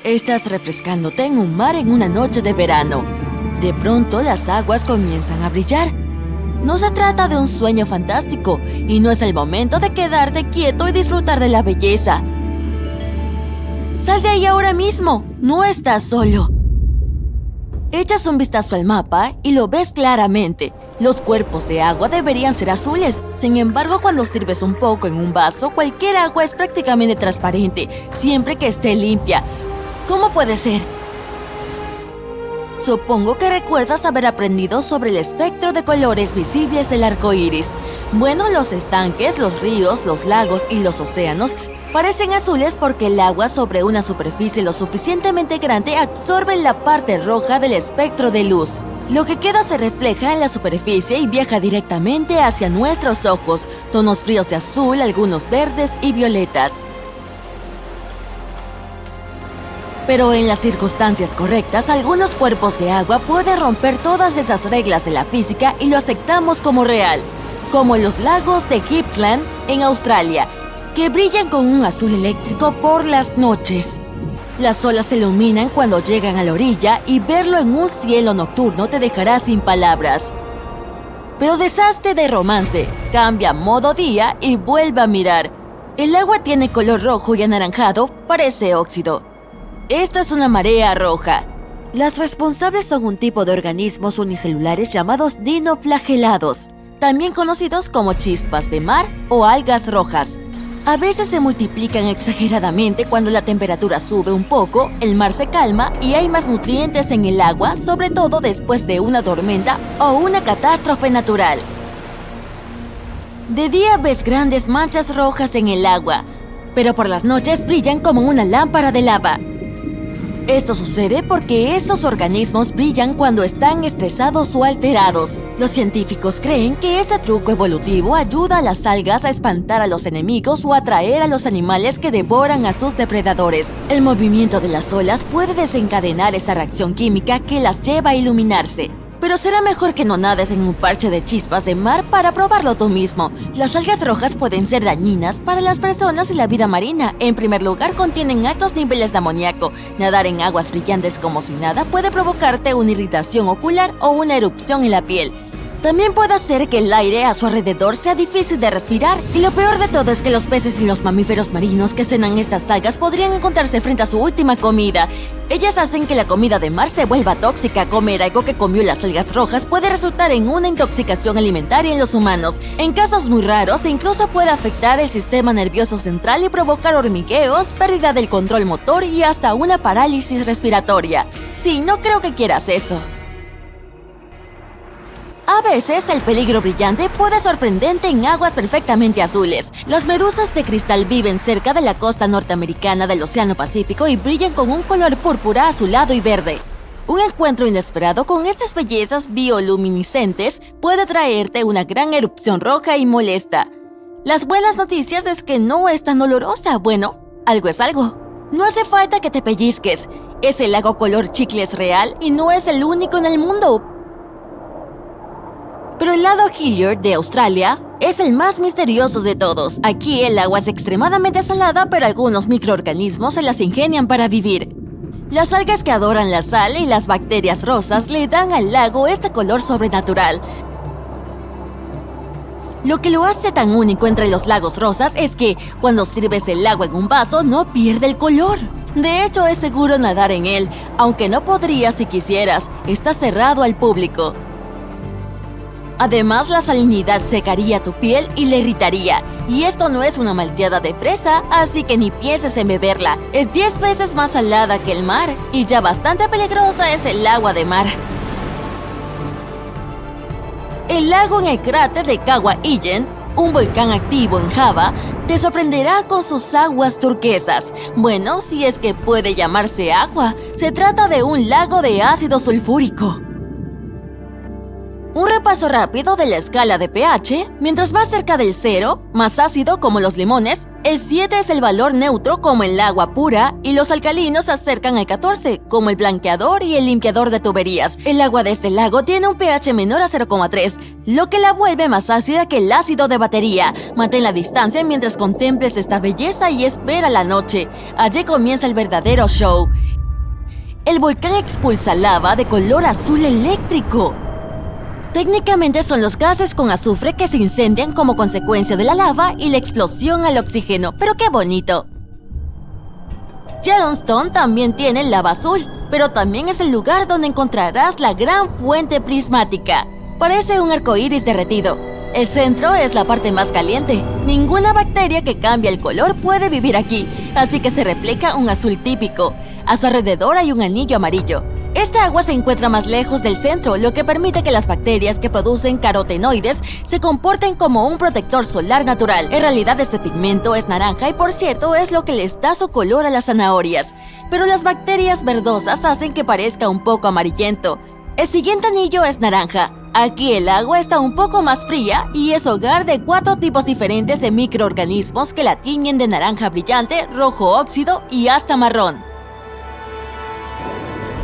Estás refrescándote en un mar en una noche de verano. De pronto, las aguas comienzan a brillar. No se trata de un sueño fantástico y no es el momento de quedarte quieto y disfrutar de la belleza. ¡Sal de ahí ahora mismo! ¡No estás solo! Echas un vistazo al mapa y lo ves claramente. Los cuerpos de agua deberían ser azules. Sin embargo, cuando sirves un poco en un vaso, cualquier agua es prácticamente transparente, siempre que esté limpia. ¿Cómo puede ser? Supongo que recuerdas haber aprendido sobre el espectro de colores visibles del arco iris. Bueno, los estanques, los ríos, los lagos y los océanos parecen azules porque el agua sobre una superficie lo suficientemente grande absorbe la parte roja del espectro de luz. Lo que queda se refleja en la superficie y viaja directamente hacia nuestros ojos, tonos fríos de azul, algunos verdes y violetas. Pero en las circunstancias correctas, algunos cuerpos de agua pueden romper todas esas reglas de la física y lo aceptamos como real, como los lagos de Gippsland en Australia, que brillan con un azul eléctrico por las noches. Las olas se iluminan cuando llegan a la orilla y verlo en un cielo nocturno te dejará sin palabras. Pero deshazte de romance, cambia a modo día y vuelve a mirar. El agua tiene color rojo y anaranjado, parece óxido. Esto es una marea roja. Las responsables son un tipo de organismos unicelulares llamados dinoflagelados, también conocidos como chispas de mar o algas rojas. A veces se multiplican exageradamente cuando la temperatura sube un poco, el mar se calma y hay más nutrientes en el agua, sobre todo después de una tormenta o una catástrofe natural. De día ves grandes manchas rojas en el agua, pero por las noches brillan como una lámpara de lava. Esto sucede porque esos organismos brillan cuando están estresados o alterados. Los científicos creen que este truco evolutivo ayuda a las algas a espantar a los enemigos o atraer a los animales que devoran a sus depredadores. El movimiento de las olas puede desencadenar esa reacción química que las lleva a iluminarse. Pero será mejor que no nades en un parche de chispas de mar para probarlo tú mismo. Las algas rojas pueden ser dañinas para las personas y la vida marina. En primer lugar, contienen altos niveles de amoníaco. Nadar en aguas brillantes como si nada puede provocarte una irritación ocular o una erupción en la piel. También puede hacer que el aire a su alrededor sea difícil de respirar. Y lo peor de todo es que los peces y los mamíferos marinos que cenan estas algas podrían encontrarse frente a su última comida. Ellas hacen que la comida de mar se vuelva tóxica. Comer algo que comió las algas rojas puede resultar en una intoxicación alimentaria en los humanos. En casos muy raros, incluso puede afectar el sistema nervioso central y provocar hormigueos, pérdida del control motor y hasta una parálisis respiratoria. Sí, no creo que quieras eso. A veces, el peligro brillante puede sorprenderte en aguas perfectamente azules. Las medusas de cristal viven cerca de la costa norteamericana del Océano Pacífico y brillan con un color púrpura, azulado y verde. Un encuentro inesperado con estas bellezas bioluminiscentes puede traerte una gran erupción roja y molesta. Las buenas noticias es que no es tan dolorosa. Bueno, algo es algo. No hace falta que te pellizques. Es el lago color chicles real y no es el único en el mundo. Pero el lago Hilliard de Australia es el más misterioso de todos. Aquí el agua es extremadamente salada, pero algunos microorganismos se las ingenian para vivir. Las algas que adoran la sal y las bacterias rosas le dan al lago este color sobrenatural. Lo que lo hace tan único entre los lagos rosas es que, cuando sirves el agua en un vaso, no pierde el color. De hecho, es seguro nadar en él, aunque no podrías si quisieras. Está cerrado al público. Además, la salinidad secaría tu piel y le irritaría. Y esto no es una malteada de fresa, así que ni pienses en beberla. Es 10 veces más salada que el mar, y ya bastante peligrosa es el agua de mar. El lago en el cráter de Kawa Ijen, un volcán activo en Java, te sorprenderá con sus aguas turquesas. Bueno, si es que puede llamarse agua, se trata de un lago de ácido sulfúrico. Un repaso rápido de la escala de pH. Mientras más cerca del 0, más ácido como los limones, el 7 es el valor neutro como el agua pura y los alcalinos se acercan al 14 como el blanqueador y el limpiador de tuberías. El agua de este lago tiene un pH menor a 0,3, lo que la vuelve más ácida que el ácido de batería. Mantén la distancia mientras contemples esta belleza y espera la noche. Allí comienza el verdadero show. El volcán expulsa lava de color azul eléctrico. Técnicamente son los gases con azufre que se incendian como consecuencia de la lava y la explosión al oxígeno, pero ¡qué bonito! Yellowstone también tiene lava azul, pero también es el lugar donde encontrarás la gran fuente prismática. Parece un arcoíris derretido. El centro es la parte más caliente. Ninguna bacteria que cambie el color puede vivir aquí, así que se replica un azul típico. A su alrededor hay un anillo amarillo. Esta agua se encuentra más lejos del centro, lo que permite que las bacterias que producen carotenoides se comporten como un protector solar natural. En realidad este pigmento es naranja y por cierto es lo que les da su color a las zanahorias. Pero las bacterias verdosas hacen que parezca un poco amarillento. El siguiente anillo es naranja. Aquí el agua está un poco más fría y es hogar de 4 tipos diferentes de microorganismos que la tiñen de naranja brillante, rojo óxido y hasta marrón.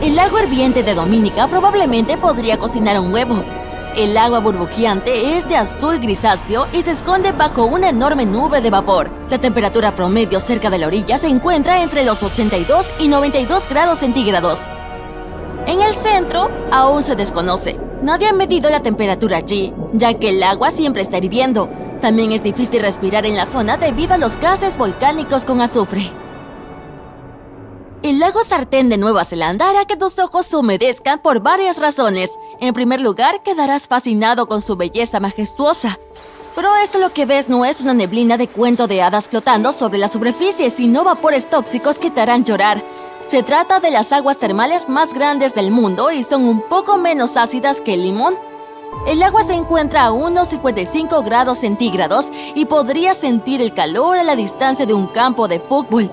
El lago hirviente de Dominica probablemente podría cocinar un huevo. El agua burbujeante es de azul grisáceo y se esconde bajo una enorme nube de vapor. La temperatura promedio cerca de la orilla se encuentra entre los 82 y 92 grados centígrados. En el centro aún se desconoce. Nadie ha medido la temperatura allí, ya que el agua siempre está hirviendo. También es difícil respirar en la zona debido a los gases volcánicos con azufre. El lago Sartén de Nueva Zelanda hará que tus ojos se humedezcan por varias razones. En primer lugar, quedarás fascinado con su belleza majestuosa. Pero eso lo que ves no es una neblina de cuento de hadas flotando sobre la superficie, sino vapores tóxicos que te harán llorar. Se trata de las aguas termales más grandes del mundo y son un poco menos ácidas que el limón. El agua se encuentra a unos 55 grados centígrados y podrías sentir el calor a la distancia de un campo de fútbol.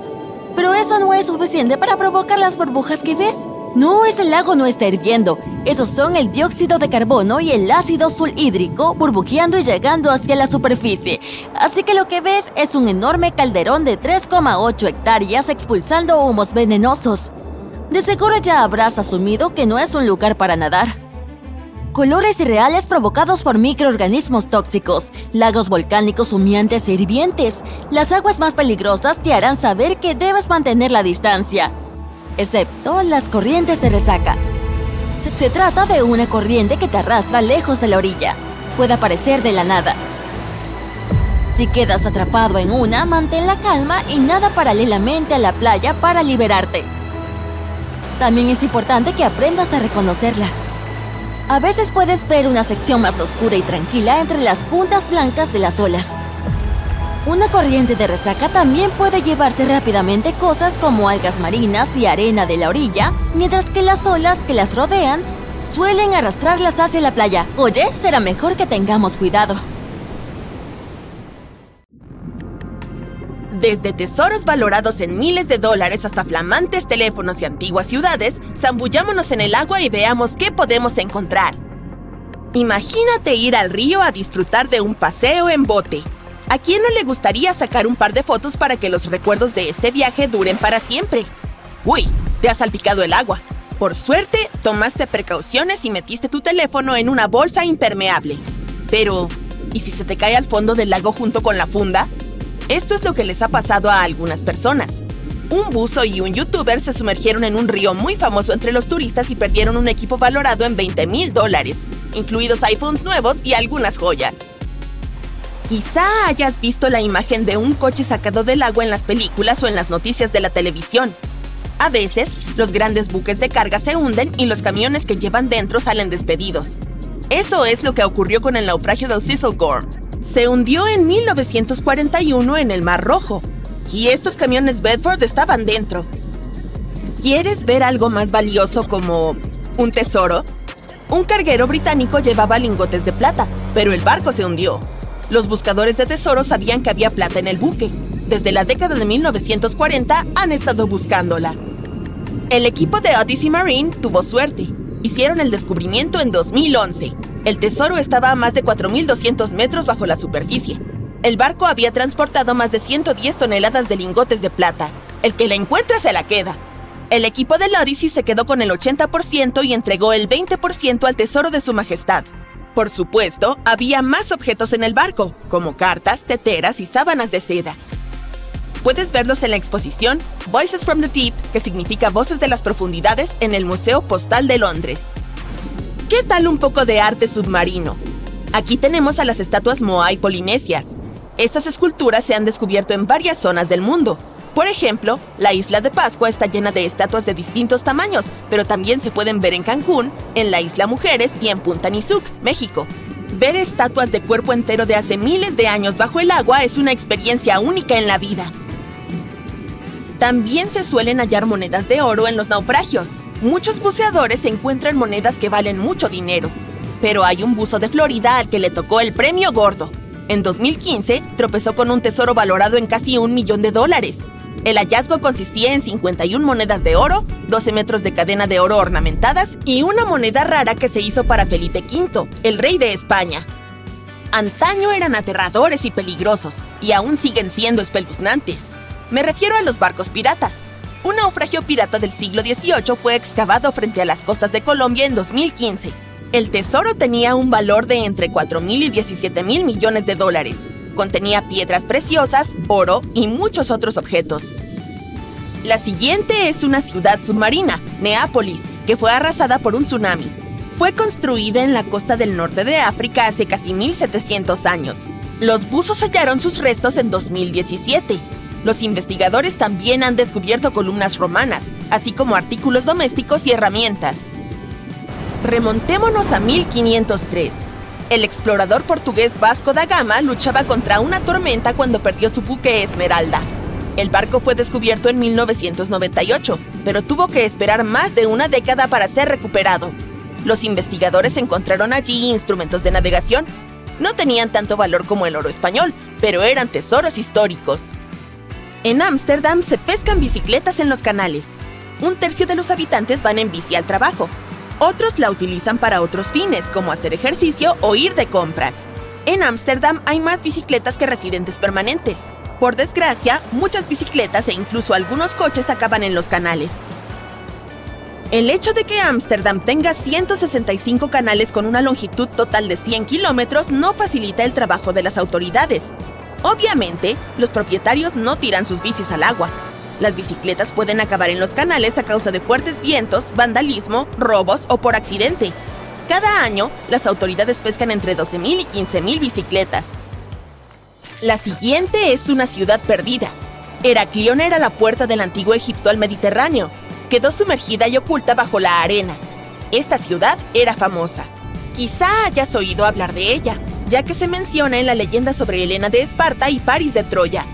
Pero eso no es suficiente para provocar las burbujas que ves. No, ese lago no está hirviendo. Esos son el dióxido de carbono y el ácido sulhídrico burbujeando y llegando hacia la superficie. Así que lo que ves es un enorme calderón de 3,8 hectáreas expulsando humos venenosos. De seguro ya habrás asumido que no es un lugar para nadar. Colores irreales provocados por microorganismos tóxicos, lagos volcánicos humeantes e hirvientes. Las aguas más peligrosas te harán saber que debes mantener la distancia, excepto las corrientes de resaca. Se trata de una corriente que te arrastra lejos de la orilla. Puede aparecer de la nada. Si quedas atrapado en una, mantén la calma y nada paralelamente a la playa para liberarte. También es importante que aprendas a reconocerlas. A veces puedes ver una sección más oscura y tranquila entre las puntas blancas de las olas. Una corriente de resaca también puede llevarse rápidamente cosas como algas marinas y arena de la orilla, mientras que las olas que las rodean suelen arrastrarlas hacia la playa. Oye, será mejor que tengamos cuidado. Desde tesoros valorados en miles de dólares hasta flamantes teléfonos y antiguas ciudades, zambullámonos en el agua y veamos qué podemos encontrar. Imagínate ir al río a disfrutar de un paseo en bote. ¿A quién no le gustaría sacar un par de fotos para que los recuerdos de este viaje duren para siempre? ¡Uy! Te has salpicado el agua. Por suerte, tomaste precauciones y metiste tu teléfono en una bolsa impermeable. Pero, ¿y si se te cae al fondo del lago junto con la funda? Esto es lo que les ha pasado a algunas personas. Un buzo y un youtuber se sumergieron en un río muy famoso entre los turistas y perdieron un equipo valorado en $20,000, incluidos iPhones nuevos y algunas joyas. Quizá hayas visto la imagen de un coche sacado del agua en las películas o en las noticias de la televisión. A veces, los grandes buques de carga se hunden y los camiones que llevan dentro salen despedidos. Eso es lo que ocurrió con el naufragio del Thistlegorm. Se hundió en 1941 en el Mar Rojo, y estos camiones Bedford estaban dentro. ¿Quieres ver algo más valioso como un tesoro? Un carguero británico llevaba lingotes de plata, pero el barco se hundió. Los buscadores de tesoros sabían que había plata en el buque. Desde la década de 1940 han estado buscándola. El equipo de Odyssey Marine tuvo suerte. Hicieron el descubrimiento en 2011. El tesoro estaba a más de 4.200 metros bajo la superficie. El barco había transportado más de 110 toneladas de lingotes de plata. El que la encuentra se la queda. El equipo del Odyssey se quedó con el 80% y entregó el 20% al tesoro de su majestad. Por supuesto, había más objetos en el barco, como cartas, teteras y sábanas de seda. Puedes verlos en la exposición Voices from the Deep, que significa Voces de las Profundidades, en el Museo Postal de Londres. ¿Qué tal un poco de arte submarino? Aquí tenemos a las estatuas Moai polinesias. Estas esculturas se han descubierto en varias zonas del mundo. Por ejemplo, la isla de Pascua está llena de estatuas de distintos tamaños, pero también se pueden ver en Cancún, en la Isla Mujeres y en Punta Nizuc, México. Ver estatuas de cuerpo entero de hace miles de años bajo el agua es una experiencia única en la vida. También se suelen hallar monedas de oro en los naufragios. Muchos buceadores encuentran monedas que valen mucho dinero. Pero hay un buzo de Florida al que le tocó el premio gordo. En 2015, tropezó con un tesoro valorado en casi $1 millón. El hallazgo consistía en 51 monedas de oro, 12 metros de cadena de oro ornamentadas y una moneda rara que se hizo para Felipe V, el rey de España. Antaño eran aterradores y peligrosos, y aún siguen siendo espeluznantes. Me refiero a los barcos piratas. Un naufragio pirata del siglo XVIII fue excavado frente a las costas de Colombia en 2015. El tesoro tenía un valor de entre 4.000 y 17.000 millones de dólares. Contenía piedras preciosas, oro y muchos otros objetos. La siguiente es una ciudad submarina, Neápolis, que fue arrasada por un tsunami. Fue construida en la costa del norte de África hace casi 1.700 años. Los buzos hallaron sus restos en 2017. Los investigadores también han descubierto columnas romanas, así como artículos domésticos y herramientas. Remontémonos a 1503. El explorador portugués Vasco da Gama luchaba contra una tormenta cuando perdió su buque Esmeralda. El barco fue descubierto en 1998, pero tuvo que esperar más de una década para ser recuperado. Los investigadores encontraron allí instrumentos de navegación. No tenían tanto valor como el oro español, pero eran tesoros históricos. En Ámsterdam se pescan bicicletas en los canales. 1/3 de los habitantes van en bici al trabajo. Otros la utilizan para otros fines, como hacer ejercicio o ir de compras. En Ámsterdam hay más bicicletas que residentes permanentes. Por desgracia, muchas bicicletas e incluso algunos coches acaban en los canales. El hecho de que Ámsterdam tenga 165 canales con una longitud total de 100 kilómetros no facilita el trabajo de las autoridades. Obviamente, los propietarios no tiran sus bicis al agua. Las bicicletas pueden acabar en los canales a causa de fuertes vientos, vandalismo, robos o por accidente. Cada año, las autoridades pescan entre 12.000 y 15.000 bicicletas. La siguiente es una ciudad perdida. Heraclión era la puerta del antiguo Egipto al Mediterráneo. Quedó sumergida y oculta bajo la arena. Esta ciudad era famosa. Quizá hayas oído hablar de ella, ya que se menciona en la leyenda sobre Helena de Esparta y París de Troya.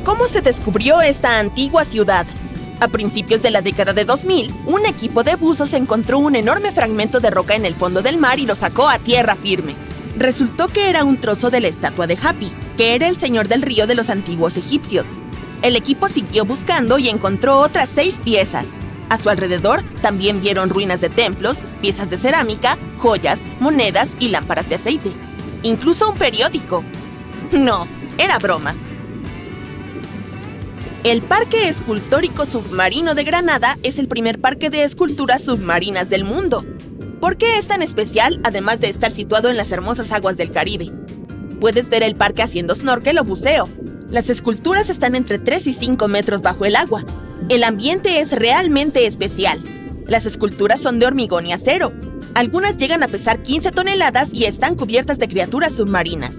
¿Cómo se descubrió esta antigua ciudad? A principios de la década de 2000, un equipo de buzos encontró un enorme fragmento de roca en el fondo del mar y lo sacó a tierra firme. Resultó que era un trozo de la estatua de Hapi, que era el señor del río de los antiguos egipcios. El equipo siguió buscando y encontró otras 6 piezas. A su alrededor también vieron ruinas de templos, piezas de cerámica, joyas, monedas y lámparas de aceite. Incluso un periódico. No, era broma. El Parque Escultórico Submarino de Granada es el primer parque de esculturas submarinas del mundo. ¿Por qué es tan especial, además de estar situado en las hermosas aguas del Caribe? Puedes ver el parque haciendo snorkel o buceo. Las esculturas están entre 3 y 5 metros bajo el agua. El ambiente es realmente especial. Las esculturas son de hormigón y acero. Algunas llegan a pesar 15 toneladas y están cubiertas de criaturas submarinas.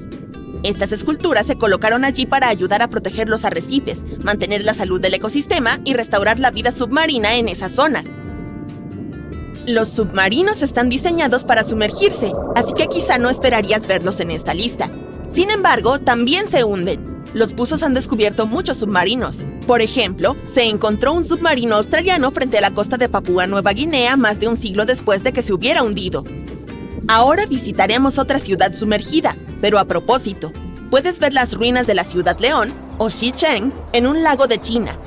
Estas esculturas se colocaron allí para ayudar a proteger los arrecifes, mantener la salud del ecosistema y restaurar la vida submarina en esa zona. Los submarinos están diseñados para sumergirse, así que quizá no esperarías verlos en esta lista. Sin embargo, también se hunden. Los buzos han descubierto muchos submarinos. Por ejemplo, se encontró un submarino australiano frente a la costa de Papúa Nueva Guinea más de un siglo después de que se hubiera hundido. Ahora visitaremos otra ciudad sumergida, pero a propósito, puedes ver las ruinas de la ciudad León, o Xicheng, en un lago de China.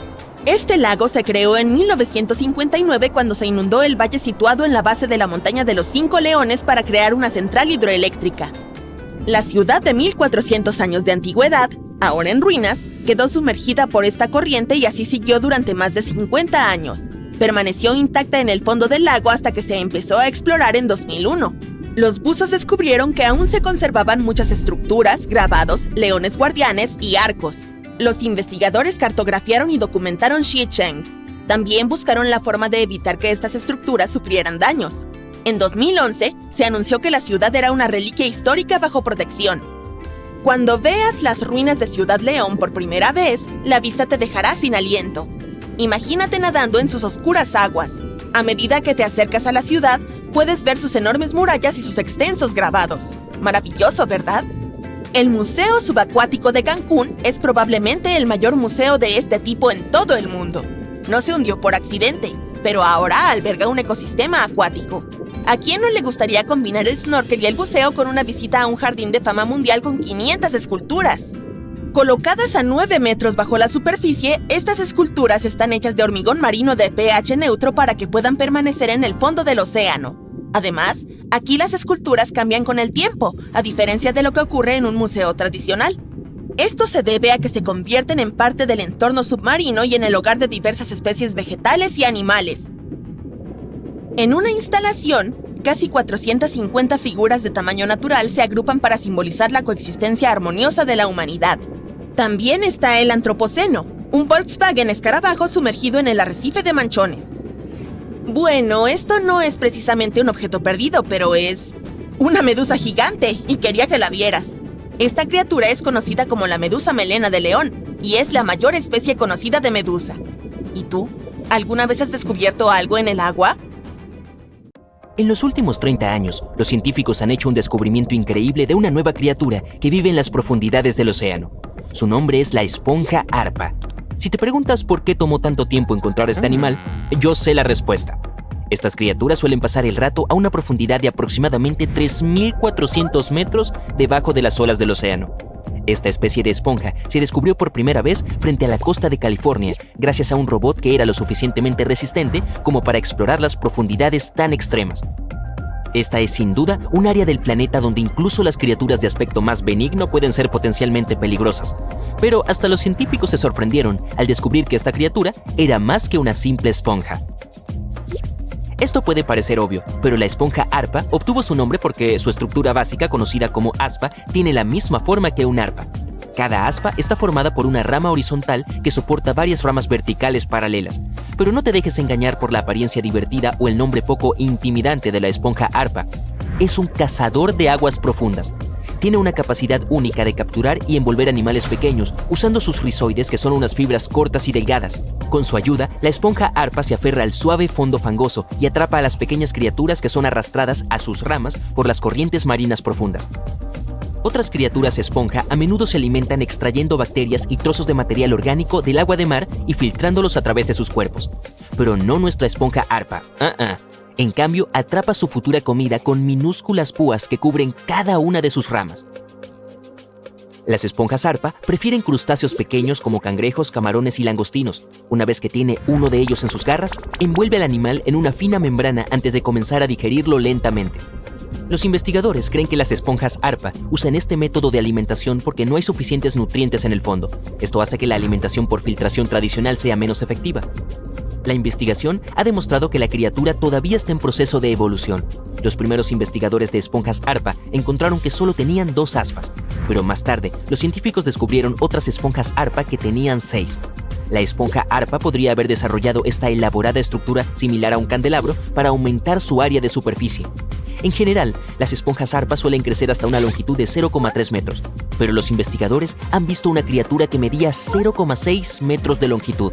Este lago se creó en 1959 cuando se inundó el valle situado en la base de la montaña de los 5 Leones para crear una central hidroeléctrica. La ciudad de 1400 años de antigüedad, ahora en ruinas, quedó sumergida por esta corriente y así siguió durante más de 50 años. Permaneció intacta en el fondo del lago hasta que se empezó a explorar en 2001. Los buzos descubrieron que aún se conservaban muchas estructuras, grabados, leones guardianes y arcos. Los investigadores cartografiaron y documentaron Xicheng. También buscaron la forma de evitar que estas estructuras sufrieran daños. En 2011, se anunció que la ciudad era una reliquia histórica bajo protección. Cuando veas las ruinas de Ciudad León por primera vez, la vista te dejará sin aliento. Imagínate nadando en sus oscuras aguas. A medida que te acercas a la ciudad, puedes ver sus enormes murallas y sus extensos grabados. Maravilloso, ¿verdad? El Museo Subacuático de Cancún es probablemente el mayor museo de este tipo en todo el mundo. No se hundió por accidente, pero ahora alberga un ecosistema acuático. ¿A quién no le gustaría combinar el snorkel y el buceo con una visita a un jardín de fama mundial con 500 esculturas? Colocadas a 9 metros bajo la superficie, estas esculturas están hechas de hormigón marino de pH neutro para que puedan permanecer en el fondo del océano. Además, aquí las esculturas cambian con el tiempo, a diferencia de lo que ocurre en un museo tradicional. Esto se debe a que se convierten en parte del entorno submarino y en el hogar de diversas especies vegetales y animales. En una instalación, casi 450 figuras de tamaño natural se agrupan para simbolizar la coexistencia armoniosa de la humanidad. También está el Antropoceno, un Volkswagen escarabajo sumergido en el arrecife de Manchones. Bueno, esto no es precisamente un objeto perdido, pero es una medusa gigante y quería que la vieras. Esta criatura es conocida como la medusa melena de león y es la mayor especie conocida de medusa. ¿Y tú? ¿Alguna vez has descubierto algo en el agua? En los últimos 30 años, los científicos han hecho un descubrimiento increíble de una nueva criatura que vive en las profundidades del océano. Su nombre es la esponja arpa. Si te preguntas por qué tomó tanto tiempo encontrar este animal, yo sé la respuesta. Estas criaturas suelen pasar el rato a una profundidad de aproximadamente 3.400 metros debajo de las olas del océano. Esta especie de esponja se descubrió por primera vez frente a la costa de California gracias a un robot que era lo suficientemente resistente como para explorar las profundidades tan extremas. Esta es sin duda un área del planeta donde incluso las criaturas de aspecto más benigno pueden ser potencialmente peligrosas. Pero hasta los científicos se sorprendieron al descubrir que esta criatura era más que una simple esponja. Esto puede parecer obvio, pero la esponja arpa obtuvo su nombre porque su estructura básica, conocida como aspa, tiene la misma forma que un arpa. Cada aspa está formada por una rama horizontal que soporta varias ramas verticales paralelas. Pero no te dejes engañar por la apariencia divertida o el nombre poco intimidante de la esponja arpa. Es un cazador de aguas profundas. Tiene una capacidad única de capturar y envolver animales pequeños, usando sus rizoides, que son unas fibras cortas y delgadas. Con su ayuda, la esponja arpa se aferra al suave fondo fangoso y atrapa a las pequeñas criaturas que son arrastradas a sus ramas por las corrientes marinas profundas. Otras criaturas esponja a menudo se alimentan extrayendo bacterias y trozos de material orgánico del agua de mar y filtrándolos a través de sus cuerpos. Pero no nuestra esponja arpa. En cambio, atrapa su futura comida con minúsculas púas que cubren cada una de sus ramas. Las esponjas arpa prefieren crustáceos pequeños como cangrejos, camarones y langostinos. Una vez que tiene uno de ellos en sus garras, envuelve al animal en una fina membrana antes de comenzar a digerirlo lentamente. Los investigadores creen que las esponjas arpa usan este método de alimentación porque no hay suficientes nutrientes en el fondo. Esto hace que la alimentación por filtración tradicional sea menos efectiva. La investigación ha demostrado que la criatura todavía está en proceso de evolución. Los primeros investigadores de esponjas arpa encontraron que solo tenían 2 aspas, pero más tarde los científicos descubrieron otras esponjas arpa que tenían 6. La esponja arpa podría haber desarrollado esta elaborada estructura similar a un candelabro para aumentar su área de superficie. En general, las esponjas arpa suelen crecer hasta una longitud de 0,3 metros, pero los investigadores han visto una criatura que medía 0,6 metros de longitud.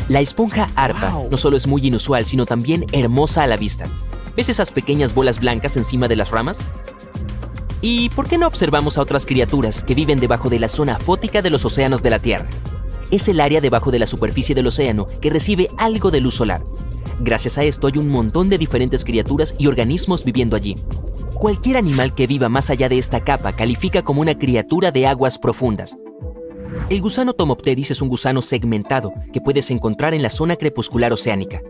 La esponja arpa no solo es muy inusual, sino también hermosa a la vista. ¿Ves esas pequeñas bolas blancas encima de las ramas? ¿Y por qué no observamos a otras criaturas que viven debajo de la zona fótica de los océanos de la Tierra? Es el área debajo de la superficie del océano que recibe algo de luz solar. Gracias a esto hay un montón de diferentes criaturas y organismos viviendo allí. Cualquier animal que viva más allá de esta capa califica como una criatura de aguas profundas. El gusano Tomopteris es un gusano segmentado que puedes encontrar en la zona crepuscular oceánica.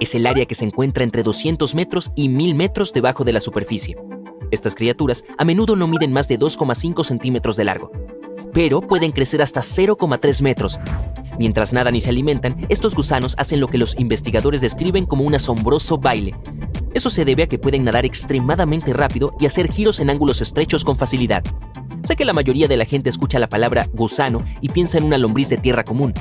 Es el área que se encuentra entre 200 metros y 1000 metros debajo de la superficie. Estas criaturas a menudo no miden más de 2,5 centímetros de largo, pero pueden crecer hasta 0,3 metros. Mientras nadan y se alimentan, estos gusanos hacen lo que los investigadores describen como un asombroso baile. Eso se debe a que pueden nadar extremadamente rápido y hacer giros en ángulos estrechos con facilidad. Sé que la mayoría de la gente escucha la palabra gusano y piensa en una lombriz de tierra común.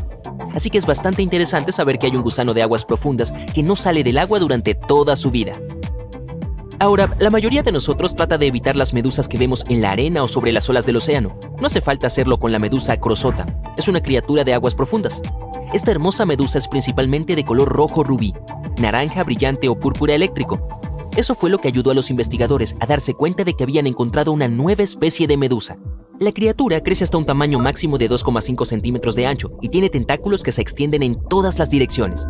Así que es bastante interesante saber que hay un gusano de aguas profundas que no sale del agua durante toda su vida. Ahora, la mayoría de nosotros trata de evitar las medusas que vemos en la arena o sobre las olas del océano. No hace falta hacerlo con la medusa crosota. Es una criatura de aguas profundas. Esta hermosa medusa es principalmente de color rojo rubí, naranja brillante o púrpura eléctrico. Eso fue lo que ayudó a los investigadores a darse cuenta de que habían encontrado una nueva especie de medusa. La criatura crece hasta un tamaño máximo de 2,5 centímetros de ancho y tiene tentáculos que se extienden en todas las direcciones.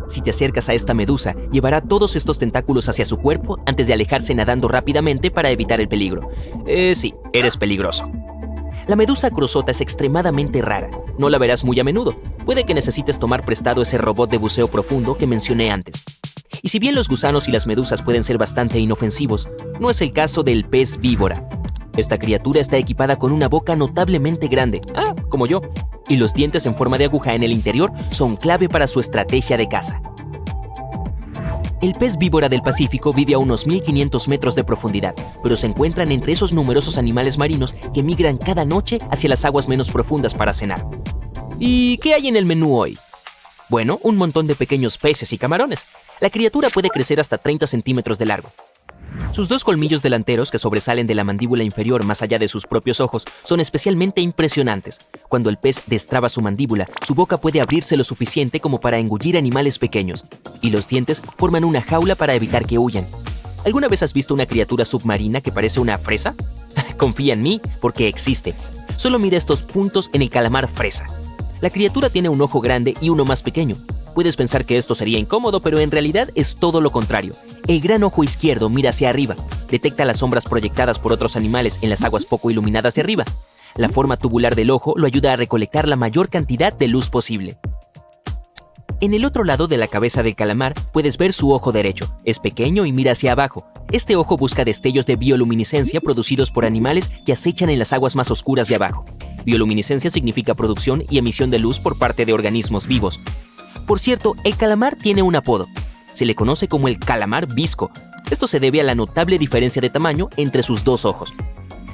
Si te acercas a esta medusa, llevará todos estos tentáculos hacia su cuerpo antes de alejarse nadando rápidamente para evitar el peligro. Sí, eres peligroso. La medusa crosota es extremadamente rara. No la verás muy a menudo. Puede que necesites tomar prestado ese robot de buceo profundo que mencioné antes. Y si bien los gusanos y las medusas pueden ser bastante inofensivos, no es el caso del pez víbora. Esta criatura está equipada con una boca notablemente grande, como yo, y los dientes en forma de aguja en el interior son clave para su estrategia de caza. El pez víbora del Pacífico vive a unos 1500 metros de profundidad, pero se encuentran entre esos numerosos animales marinos que migran cada noche hacia las aguas menos profundas para cenar. ¿Y qué hay en el menú hoy? Bueno, un montón de pequeños peces y camarones. La criatura puede crecer hasta 30 centímetros de largo. Sus dos colmillos delanteros que sobresalen de la mandíbula inferior más allá de sus propios ojos son especialmente impresionantes. Cuando el pez destraba su mandíbula, su boca puede abrirse lo suficiente como para engullir animales pequeños, y los dientes forman una jaula para evitar que huyan. ¿Alguna vez has visto una criatura submarina que parece una fresa? Confía en mí, porque existe. Solo mira estos puntos en el calamar fresa. La criatura tiene un ojo grande y uno más pequeño. Puedes pensar que esto sería incómodo, pero en realidad es todo lo contrario. El gran ojo izquierdo mira hacia arriba, detecta las sombras proyectadas por otros animales en las aguas poco iluminadas de arriba. La forma tubular del ojo lo ayuda a recolectar la mayor cantidad de luz posible. En el otro lado de la cabeza del calamar puedes ver su ojo derecho. Es pequeño y mira hacia abajo. Este ojo busca destellos de bioluminiscencia producidos por animales que acechan en las aguas más oscuras de abajo. Bioluminiscencia significa producción y emisión de luz por parte de organismos vivos. Por cierto, el calamar tiene un apodo. Se le conoce como el calamar visco. Esto se debe a la notable diferencia de tamaño entre sus dos ojos.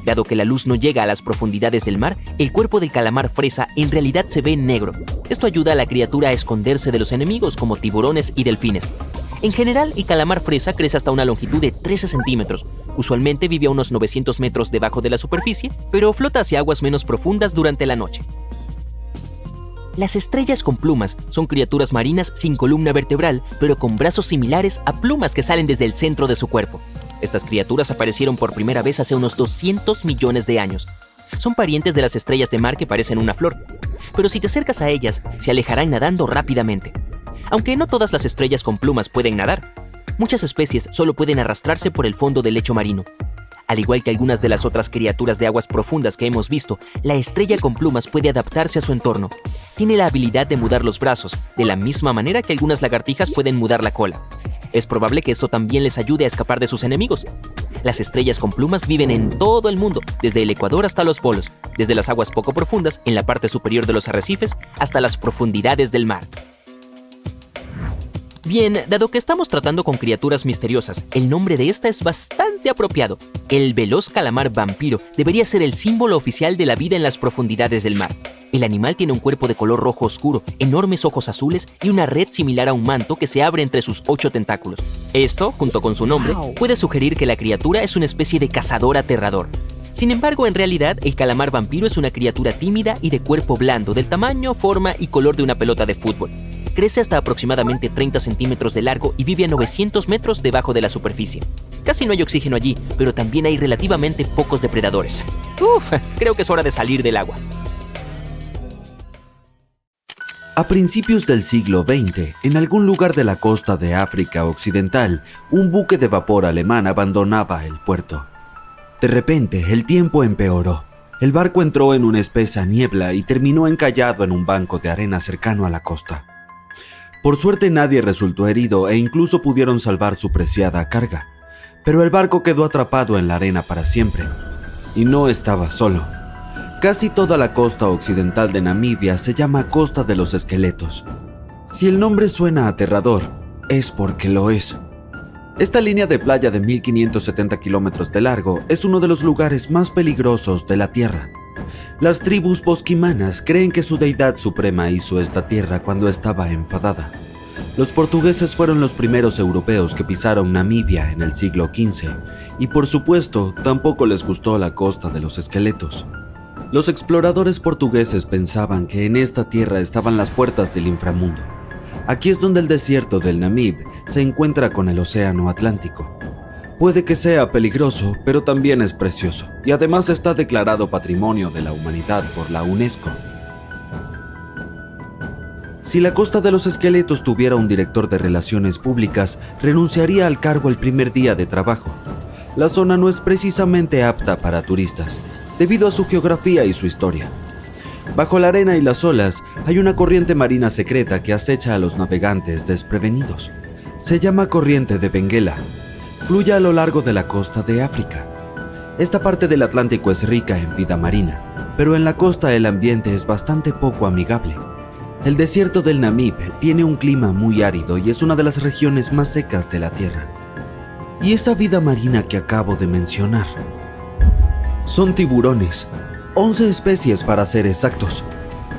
Dado que la luz no llega a las profundidades del mar, el cuerpo del calamar fresa en realidad se ve negro. Esto ayuda a la criatura a esconderse de los enemigos como tiburones y delfines. En general, el calamar fresa crece hasta una longitud de 13 centímetros. Usualmente vive a unos 900 metros debajo de la superficie, pero flota hacia aguas menos profundas durante la noche. Las estrellas con plumas son criaturas marinas sin columna vertebral, pero con brazos similares a plumas que salen desde el centro de su cuerpo. Estas criaturas aparecieron por primera vez hace unos 200 millones de años. Son parientes de las estrellas de mar que parecen una flor, pero si te acercas a ellas, se alejarán nadando rápidamente. Aunque no todas las estrellas con plumas pueden nadar, muchas especies solo pueden arrastrarse por el fondo del lecho marino. Al igual que algunas de las otras criaturas de aguas profundas que hemos visto, la estrella con plumas puede adaptarse a su entorno. Tiene la habilidad de mudar los brazos, de la misma manera que algunas lagartijas pueden mudar la cola. Es probable que esto también les ayude a escapar de sus enemigos. Las estrellas con plumas viven en todo el mundo, desde el Ecuador hasta los polos, desde las aguas poco profundas, en la parte superior de los arrecifes, hasta las profundidades del mar. Bien, dado que estamos tratando con criaturas misteriosas, el nombre de esta es bastante apropiado. El veloz calamar vampiro debería ser el símbolo oficial de la vida en las profundidades del mar. El animal tiene un cuerpo de color rojo oscuro, enormes ojos azules y una red similar a un manto que se abre entre sus 8 tentáculos. Esto, junto con su nombre, puede sugerir que la criatura es una especie de cazador aterrador. Sin embargo, en realidad, el calamar vampiro es una criatura tímida y de cuerpo blando, del tamaño, forma y color de una pelota de fútbol. Crece hasta aproximadamente 30 centímetros de largo y vive a 900 metros debajo de la superficie. Casi no hay oxígeno allí, pero también hay relativamente pocos depredadores. Creo que es hora de salir del agua. A principios del siglo XX, en algún lugar de la costa de África Occidental, un buque de vapor alemán abandonaba el puerto. De repente, el tiempo empeoró. El barco entró en una espesa niebla y terminó encallado en un banco de arena cercano a la costa. Por suerte nadie resultó herido e incluso pudieron salvar su preciada carga, pero el barco quedó atrapado en la arena para siempre. Y no estaba solo. Casi toda la costa occidental de Namibia se llama Costa de los Esqueletos. Si el nombre suena aterrador, es porque lo es. Esta línea de playa de 1570 kilómetros de largo es uno de los lugares más peligrosos de la Tierra. Las tribus bosquimanas creen que su deidad suprema hizo esta tierra cuando estaba enfadada. Los portugueses fueron los primeros europeos que pisaron Namibia en el siglo XV y por supuesto tampoco les gustó la Costa de los Esqueletos. Los exploradores portugueses pensaban que en esta tierra estaban las puertas del inframundo. Aquí es donde el desierto del Namib se encuentra con el océano Atlántico. Puede que sea peligroso, pero también es precioso, y además está declarado Patrimonio de la Humanidad por la UNESCO. Si la Costa de los Esqueletos tuviera un director de relaciones públicas, renunciaría al cargo el primer día de trabajo. La zona no es precisamente apta para turistas, debido a su geografía y su historia. Bajo la arena y las olas hay una corriente marina secreta que acecha a los navegantes desprevenidos. Se llama Corriente de Benguela. Fluye a lo largo de la costa de África. Esta parte del Atlántico es rica en vida marina, pero en la costa el ambiente es bastante poco amigable. El desierto del Namib tiene un clima muy árido y es una de las regiones más secas de la Tierra. Y esa vida marina que acabo de mencionar son tiburones, 11 especies para ser exactos.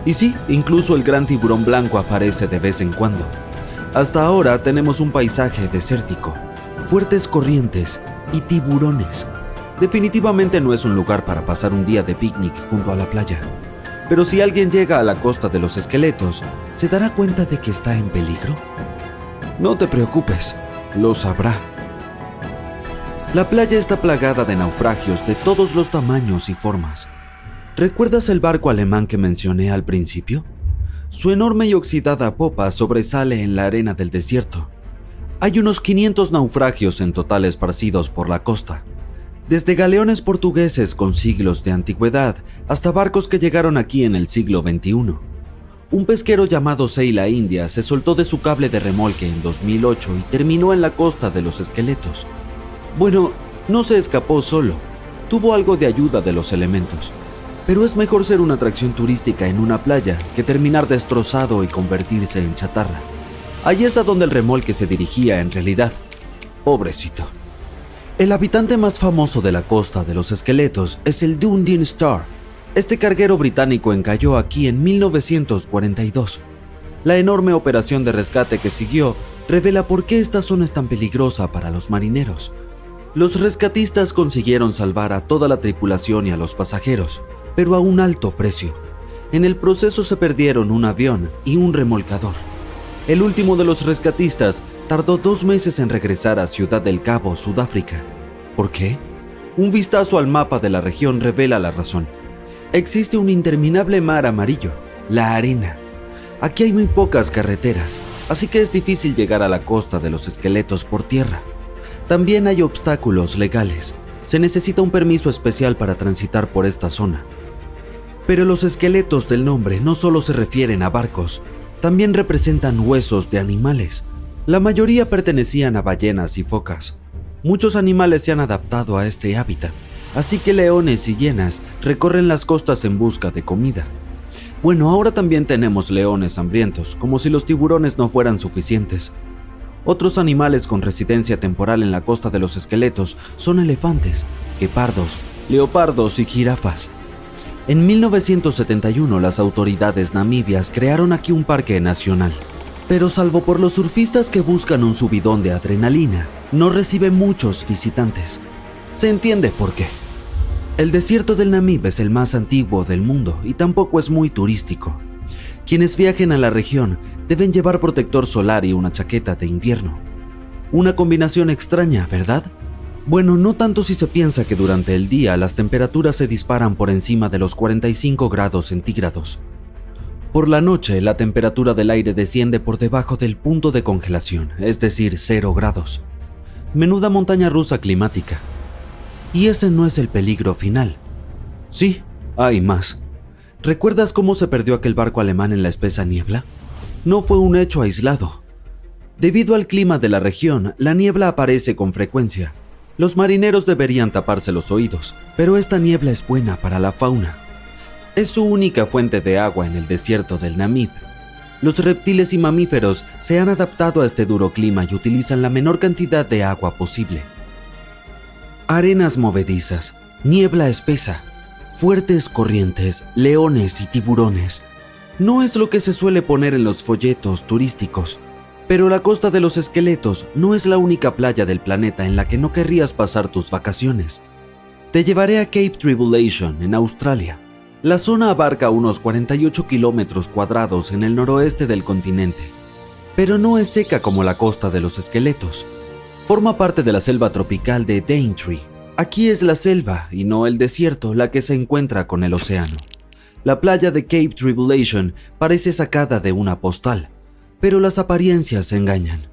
Y sí, incluso el gran tiburón blanco aparece de vez en cuando. Hasta ahora tenemos un paisaje desértico, fuertes corrientes y tiburones. Definitivamente no es un lugar para pasar un día de picnic junto a la playa. Pero si alguien llega a la Costa de los Esqueletos, ¿se dará cuenta de que está en peligro? No te preocupes, lo sabrá. La playa está plagada de naufragios de todos los tamaños y formas. ¿Recuerdas el barco alemán que mencioné al principio? Su enorme y oxidada popa sobresale en la arena del desierto. Hay unos 500 naufragios en total esparcidos por la costa, desde galeones portugueses con siglos de antigüedad hasta barcos que llegaron aquí en el siglo XXI. Un pesquero llamado Seila India se soltó de su cable de remolque en 2008 y terminó en la Costa de los Esqueletos. Bueno, no se escapó solo, tuvo algo de ayuda de los elementos, pero es mejor ser una atracción turística en una playa que terminar destrozado y convertirse en chatarra. Ahí es a donde el remolque se dirigía en realidad. Pobrecito. El habitante más famoso de la Costa de los Esqueletos es el Dundee Star. Este carguero británico encalló aquí en 1942. La enorme operación de rescate que siguió revela por qué esta zona es tan peligrosa para los marineros. Los rescatistas consiguieron salvar a toda la tripulación y a los pasajeros, pero a un alto precio. En el proceso se perdieron un avión y un remolcador. El último de los rescatistas tardó 2 meses en regresar a Ciudad del Cabo, Sudáfrica. ¿Por qué? Un vistazo al mapa de la región revela la razón. Existe un interminable mar amarillo, la arena. Aquí hay muy pocas carreteras, así que es difícil llegar a la Costa de los Esqueletos por tierra. También hay obstáculos legales. Se necesita un permiso especial para transitar por esta zona. Pero los esqueletos del nombre no solo se refieren a barcos, también representan huesos de animales. La mayoría pertenecían a ballenas y focas. Muchos animales se han adaptado a este hábitat, así que leones y hienas recorren las costas en busca de comida. Bueno, ahora también tenemos leones hambrientos, como si los tiburones no fueran suficientes. Otros animales con residencia temporal en la Costa de los Esqueletos son elefantes, guepardos, leopardos y jirafas. En 1971 las autoridades namibias crearon aquí un parque nacional, pero salvo por los surfistas que buscan un subidón de adrenalina, no recibe muchos visitantes. Se entiende por qué. El desierto del Namib es el más antiguo del mundo y tampoco es muy turístico. Quienes viajen a la región deben llevar protector solar y una chaqueta de invierno. Una combinación extraña, ¿verdad? Bueno, no tanto si se piensa que durante el día las temperaturas se disparan por encima de los 45 grados centígrados. Por la noche, la temperatura del aire desciende por debajo del punto de congelación, es decir, 0 grados. Menuda montaña rusa climática. Y ese no es el peligro final. Sí, Hay más. ¿Recuerdas cómo se perdió aquel barco alemán en la espesa niebla? No fue un hecho aislado. Debido al clima de la región, la niebla aparece con frecuencia. Los marineros deberían taparse los oídos, pero esta niebla es buena para la fauna. Es su única fuente de agua en el desierto del Namib. Los reptiles y mamíferos se han adaptado a este duro clima y utilizan la menor cantidad de agua posible. Arenas movedizas, niebla espesa, fuertes corrientes, leones y tiburones. No es lo que se suele poner en los folletos turísticos, pero la Costa de los Esqueletos no es la única playa del planeta en la que no querrías pasar tus vacaciones. Te llevaré a Cape Tribulation, en Australia. La zona abarca unos 48 kilómetros cuadrados en el noroeste del continente, pero no es seca como la Costa de los Esqueletos. Forma parte de la selva tropical de Daintree. Aquí es la selva y no el desierto la que se encuentra con el océano. La playa de Cape Tribulation parece sacada de una postal, pero las apariencias engañan.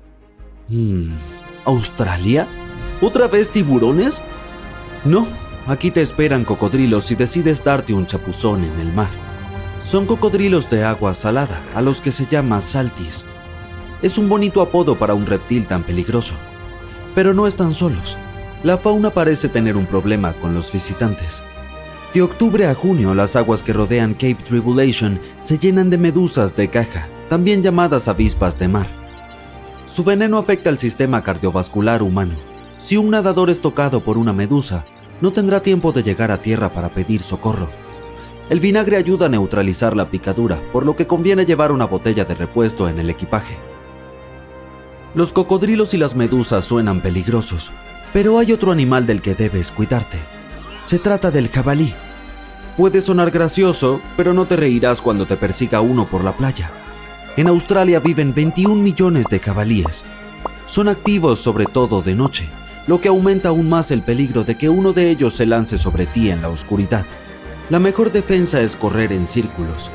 ¿Australia? ¿Otra vez tiburones? No, aquí te esperan cocodrilos si decides darte un chapuzón en el mar. Son cocodrilos de agua salada, a los que se llama saltis. Es un bonito apodo para un reptil tan peligroso. Pero no están solos. La fauna parece tener un problema con los visitantes. De octubre a junio, las aguas que rodean Cape Tribulation se llenan de medusas de caja, también llamadas avispas de mar. Su veneno afecta al sistema cardiovascular humano. Si un nadador es tocado por una medusa, no tendrá tiempo de llegar a tierra para pedir socorro. El vinagre ayuda a neutralizar la picadura, por lo que conviene llevar una botella de repuesto en el equipaje. Los cocodrilos y las medusas suenan peligrosos, pero hay otro animal del que debes cuidarte. Se trata del jabalí. Puede sonar gracioso, pero no te reirás cuando te persiga uno por la playa. En Australia viven 21 millones de jabalíes. Son activos sobre todo de noche, lo que aumenta aún más el peligro de que uno de ellos se lance sobre ti en la oscuridad. La mejor defensa es correr en círculos.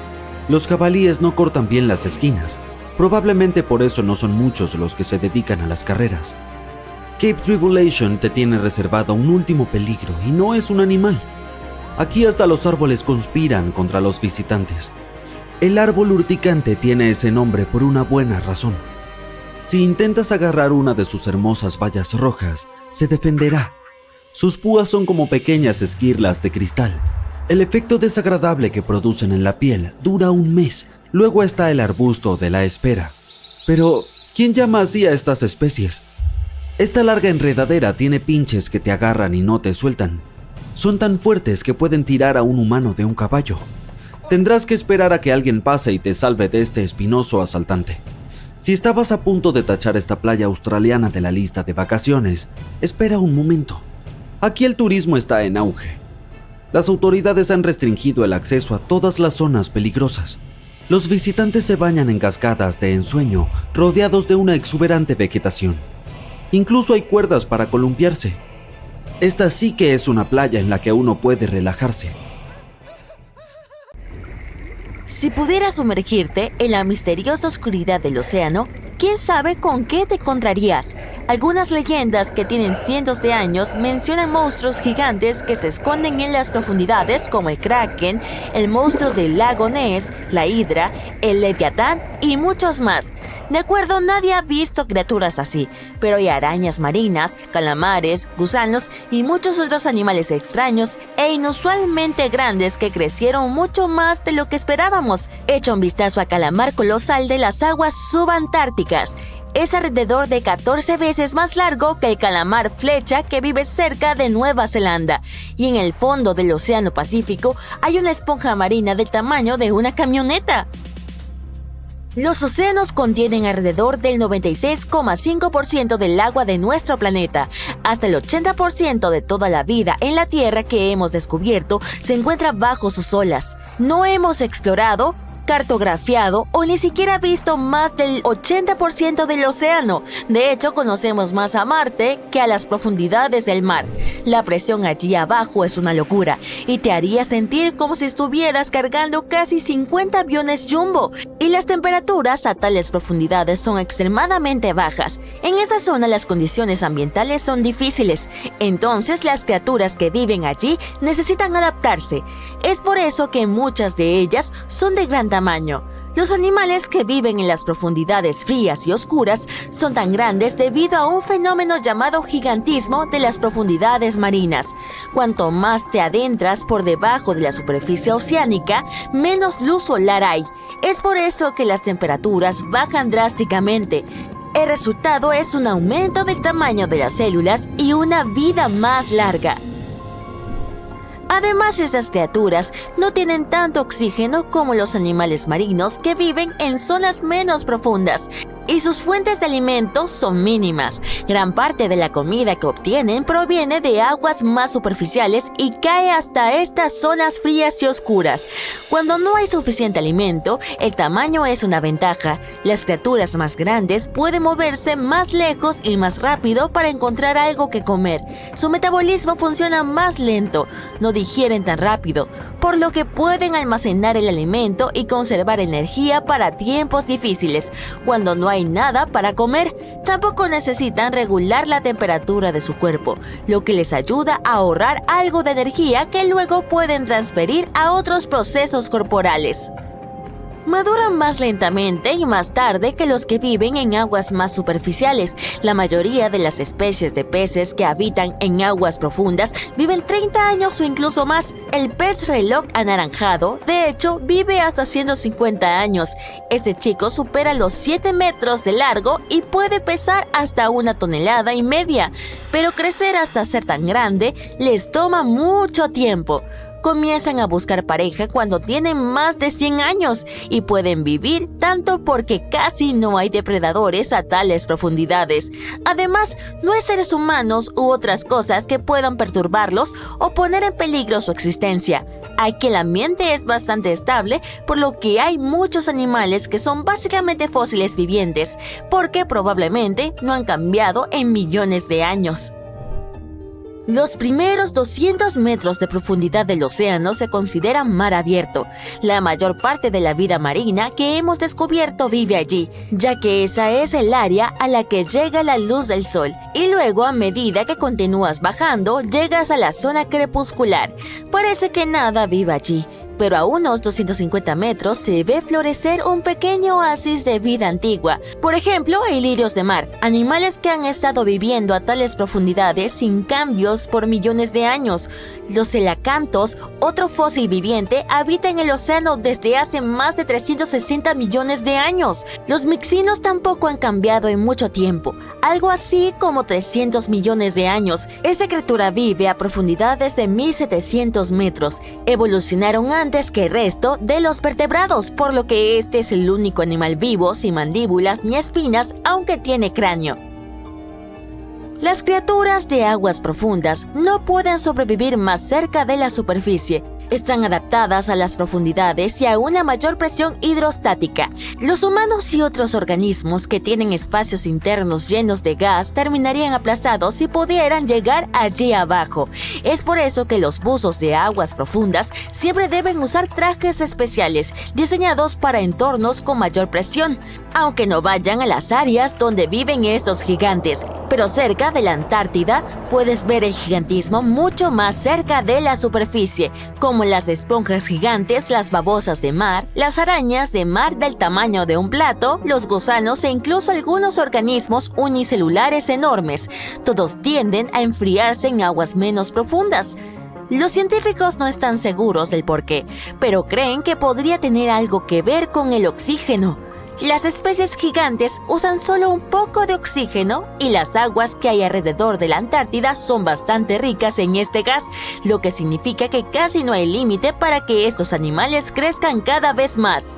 Los jabalíes no cortan bien las esquinas. Probablemente por eso no son muchos los que se dedican a las carreras. Cape Tribulation te tiene reservado un último peligro y no es un animal. Aquí hasta los árboles conspiran contra los visitantes. El árbol urticante tiene ese nombre por una buena razón. Si intentas agarrar una de sus hermosas bayas rojas, se defenderá. Sus púas son como pequeñas esquirlas de cristal. El efecto desagradable que producen en la piel dura un mes. Luego está el arbusto de la espera. Pero, ¿quién llama así a estas especies? Esta larga enredadera tiene pinches que te agarran y no te sueltan. Son tan fuertes que pueden tirar a un humano de un caballo. Tendrás que esperar a que alguien pase y te salve de este espinoso asaltante. Si estabas a punto de tachar esta playa australiana de la lista de vacaciones, espera un momento. Aquí el turismo está en auge. Las autoridades han restringido el acceso a todas las zonas peligrosas. Los visitantes se bañan en cascadas de ensueño rodeados de una exuberante vegetación. Incluso hay cuerdas para columpiarse. Esta sí que es una playa en la que uno puede relajarse. Si pudieras sumergirte en la misteriosa oscuridad del océano, ¿quién sabe con qué te encontrarías? Algunas leyendas que tienen cientos de años mencionan monstruos gigantes que se esconden en las profundidades como el kraken, el monstruo del lago Ness, la hidra, el leviatán y muchos más. De acuerdo, nadie ha visto criaturas así, pero hay arañas marinas, calamares, gusanos y muchos otros animales extraños e inusualmente grandes que crecieron mucho más de lo que esperábamos. Echa un vistazo al calamar colosal de las aguas subantárticas. Es alrededor de 14 veces más largo que el calamar flecha que vive cerca de Nueva Zelanda. Y en el fondo del Océano Pacífico hay una esponja marina del tamaño de una camioneta. Los océanos contienen alrededor del 96,5% del agua de nuestro planeta. Hasta el 80% de toda la vida en la Tierra que hemos descubierto se encuentra bajo sus olas. No hemos explorado cartografiado o ni siquiera visto más del 80% del océano. De hecho, conocemos más a Marte que a las profundidades del mar. La presión allí abajo es una locura y te haría sentir como si estuvieras cargando casi 50 aviones jumbo. Y las temperaturas a tales profundidades son extremadamente bajas. En esa zona las condiciones ambientales son difíciles, entonces las criaturas que viven allí necesitan adaptarse. Es por eso que muchas de ellas son de gran tamaño. Los animales que viven en las profundidades frías y oscuras son tan grandes debido a un fenómeno llamado gigantismo de las profundidades marinas. Cuanto más te adentras por debajo de la superficie oceánica, menos luz solar hay. Es por eso que las temperaturas bajan drásticamente. El resultado es un aumento del tamaño de las células y una vida más larga. Además, estas criaturas no tienen tanto oxígeno como los animales marinos que viven en zonas menos profundas, y sus fuentes de alimentos son mínimas. Gran parte de la comida que obtienen proviene de aguas más superficiales y cae hasta estas zonas frías y oscuras. Cuando no hay suficiente alimento, el tamaño es una ventaja. Las criaturas más grandes pueden moverse más lejos y más rápido para encontrar algo que comer. Su metabolismo funciona más lento, no digieren tan rápido, por lo que pueden almacenar el alimento y conservar energía para tiempos difíciles. Cuando no hay nada para comer, tampoco necesitan regular la temperatura de su cuerpo, lo que les ayuda a ahorrar algo de energía que luego pueden transferir a otros procesos corporales. Maduran más lentamente y más tarde que los que viven en aguas más superficiales. La mayoría de las especies de peces que habitan en aguas profundas viven 30 años o incluso más. El pez reloj anaranjado, de hecho, vive hasta 150 años. Este chico supera los 7 metros de largo y puede pesar hasta 1,5 toneladas, pero crecer hasta ser tan grande les toma mucho tiempo. Comienzan a buscar pareja cuando tienen más de 100 años y pueden vivir tanto porque casi no hay depredadores a tales profundidades. Además, no hay seres humanos u otras cosas que puedan perturbarlos o poner en peligro su existencia. Hay que el ambiente es bastante estable, por lo que hay muchos animales que son básicamente fósiles vivientes, porque probablemente no han cambiado en millones de años. Los primeros 200 metros de profundidad del océano se consideran mar abierto. La mayor parte de la vida marina que hemos descubierto vive allí, ya que esa es el área a la que llega la luz del sol. Y luego, a medida que continúas bajando, llegas a la zona crepuscular. Parece que nada vive allí, pero a unos 250 metros se ve florecer un pequeño oasis de vida antigua. Por ejemplo, hay lirios de mar, animales que han estado viviendo a tales profundidades sin cambios por millones de años. Los elacantos, otro fósil viviente, habita en el océano desde hace más de 360 millones de años. Los mixinos tampoco han cambiado en mucho tiempo, algo así como 300 millones de años. Esta criatura vive a profundidades de 1700 metros. Evolucionaron antes que el resto de los vertebrados, por lo que este es el único animal vivo sin mandíbulas ni espinas, aunque tiene cráneo. Las criaturas de aguas profundas no pueden sobrevivir más cerca de la superficie. Están adaptadas a las profundidades y a una mayor presión hidrostática. Los humanos y otros organismos que tienen espacios internos llenos de gas terminarían aplastados si pudieran llegar allí abajo. Es por eso que los buzos de aguas profundas siempre deben usar trajes especiales diseñados para entornos con mayor presión, aunque no vayan a las áreas donde viven estos gigantes. Pero cerca de la Antártida puedes ver el gigantismo mucho más cerca de la superficie, como las esponjas gigantes, las babosas de mar, las arañas de mar del tamaño de un plato, los gusanos e incluso algunos organismos unicelulares enormes. Todos tienden a enfriarse en aguas menos profundas. Los científicos no están seguros del porqué, pero creen que podría tener algo que ver con el oxígeno. Las especies gigantes usan solo un poco de oxígeno y las aguas que hay alrededor de la Antártida son bastante ricas en este gas, lo que significa que casi no hay límite para que estos animales crezcan cada vez más.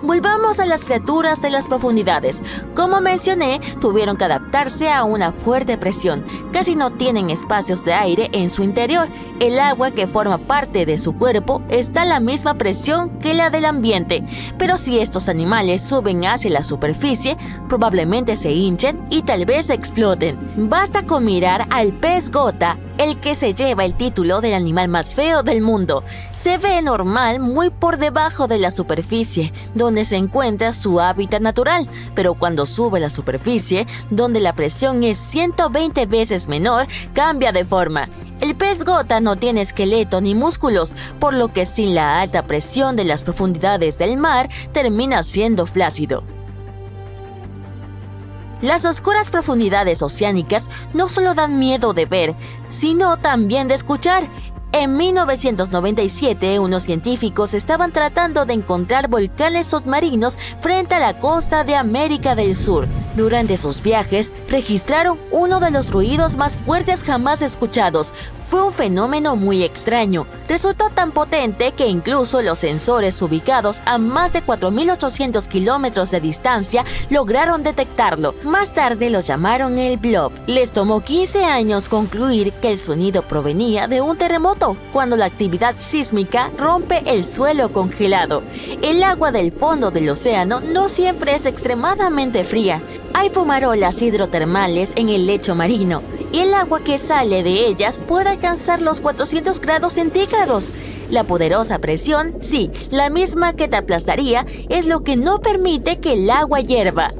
Volvamos a las criaturas de las profundidades. Como mencioné, tuvieron que adaptarse a una fuerte presión. Casi no tienen espacios de aire en su interior. El agua que forma parte de su cuerpo está a la misma presión que la del ambiente. Pero si estos animales suben hacia la superficie, probablemente se hinchen y tal vez exploten. Basta con mirar al pez gota, el que se lleva el título del animal más feo del mundo. Se ve normal muy por debajo de la superficie, donde se encuentra su hábitat natural, pero cuando sube a la superficie, donde la presión es 120 veces menor, cambia de forma. El pez gota no tiene esqueleto ni músculos, por lo que sin la alta presión de las profundidades del mar, termina siendo flácido. Las oscuras profundidades oceánicas no solo dan miedo de ver, sino también de escuchar. En 1997, unos científicos estaban tratando de encontrar volcanes submarinos frente a la costa de América del Sur. Durante sus viajes, registraron uno de los ruidos más fuertes jamás escuchados. Fue un fenómeno muy extraño. Resultó tan potente que incluso los sensores ubicados a más de 4.800 kilómetros de distancia lograron detectarlo. Más tarde lo llamaron el blob. Les tomó 15 años concluir que el sonido provenía de un terremoto, cuando la actividad sísmica rompe el suelo congelado. El agua del fondo del océano no siempre es extremadamente fría. Hay fumarolas hidrotermales en el lecho marino, y el agua que sale de ellas puede alcanzar los 400 grados centígrados. La poderosa presión, sí, la misma que te aplastaría, es lo que no permite que el agua hierva.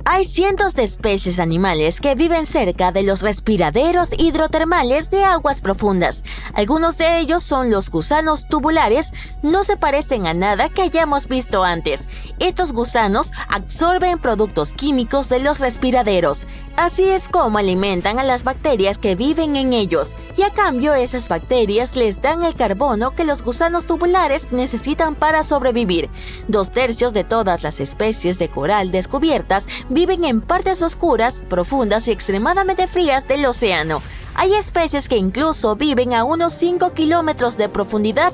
Hay cientos de especies animales que viven cerca de los respiraderos hidrotermales de aguas profundas. Algunos de ellos son los gusanos tubulares, no se parecen a nada que hayamos visto antes. Estos gusanos absorben productos químicos de los respiraderos. Así es como alimentan a las bacterias que viven en ellos, y a cambio esas bacterias les dan el carbono que los gusanos tubulares necesitan para sobrevivir. 2/3 de todas las especies de coral descubiertas viven en partes oscuras, profundas y extremadamente frías del océano. Hay especies que incluso viven a unos 5 kilómetros de profundidad.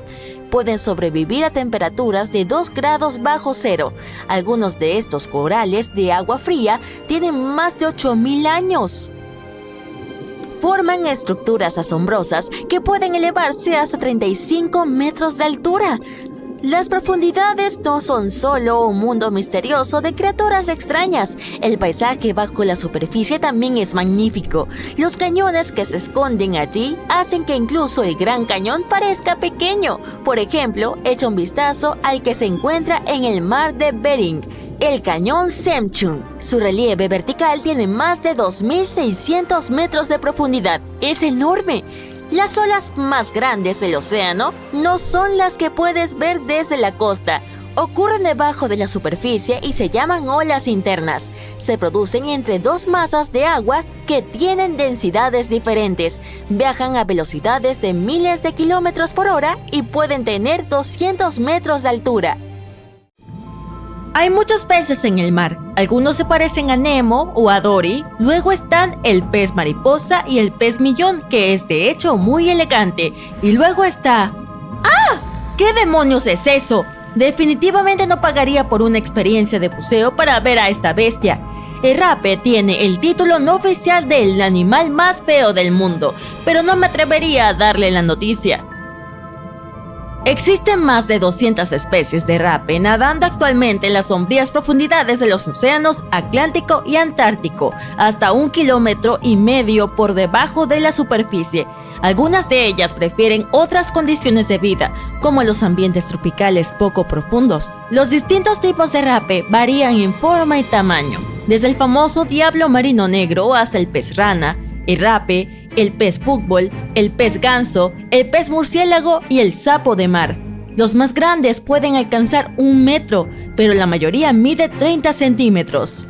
Pueden sobrevivir a temperaturas de 2 grados bajo cero. Algunos de estos corales de agua fría tienen más de 8.000 años. Forman estructuras asombrosas que pueden elevarse hasta 35 metros de altura. Las profundidades no son solo un mundo misterioso de criaturas extrañas. El paisaje bajo la superficie también es magnífico. Los cañones que se esconden allí hacen que incluso el Gran Cañón parezca pequeño. Por ejemplo, echa un vistazo al que se encuentra en el mar de Bering, el cañón Semchung. Su relieve vertical tiene más de 2.600 metros de profundidad. ¡Es enorme! Las olas más grandes del océano no son las que puedes ver desde la costa. Ocurren debajo de la superficie y se llaman olas internas. Se producen entre dos masas de agua que tienen densidades diferentes. Viajan a velocidades de miles de kilómetros por hora y pueden tener 200 metros de altura. Hay muchos peces en el mar. Algunos se parecen a Nemo o a Dory. Luego están el pez mariposa y el pez millón, que es de hecho muy elegante. Y luego está... ¡Ah! ¿Qué demonios es eso? Definitivamente no pagaría por una experiencia de buceo para ver a esta bestia. El rape tiene el título no oficial del animal más feo del mundo, pero no me atrevería a darle la noticia. Existen más de 200 especies de rape nadando actualmente en las sombrías profundidades de los océanos Atlántico y Antártico, hasta 1,5 kilómetros por debajo de la superficie. Algunas de ellas prefieren otras condiciones de vida, como los ambientes tropicales poco profundos. Los distintos tipos de rape varían en forma y tamaño, desde el famoso diablo marino negro hasta el pez rana, el rape, el pez fútbol, el pez ganso, el pez murciélago y el sapo de mar. Los más grandes pueden alcanzar 1 metro, pero la mayoría mide 30 centímetros.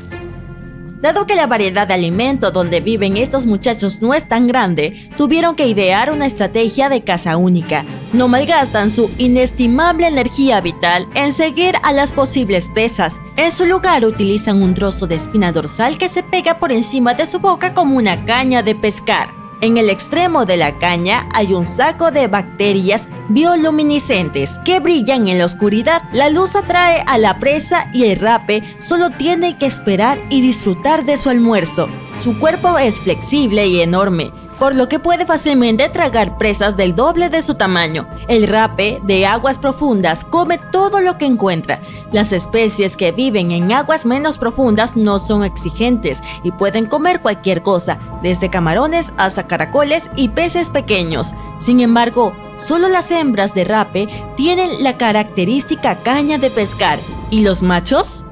Dado que la variedad de alimento donde viven estos muchachos no es tan grande, tuvieron que idear una estrategia de caza única. No malgastan su inestimable energía vital en seguir a las posibles presas. En su lugar utilizan un trozo de espina dorsal que se pega por encima de su boca como una caña de pescar. En el extremo de la caña hay un saco de bacterias bioluminiscentes que brillan en la oscuridad. La luz atrae a la presa y el rape solo tiene que esperar y disfrutar de su almuerzo. Su cuerpo es flexible y enorme, por lo que puede fácilmente tragar presas del doble de su tamaño. El rape de aguas profundas come todo lo que encuentra. Las especies que viven en aguas menos profundas no son exigentes y pueden comer cualquier cosa, desde camarones hasta caracoles y peces pequeños. Sin embargo, solo las hembras de rape tienen la característica caña de pescar. ¿Y los machos?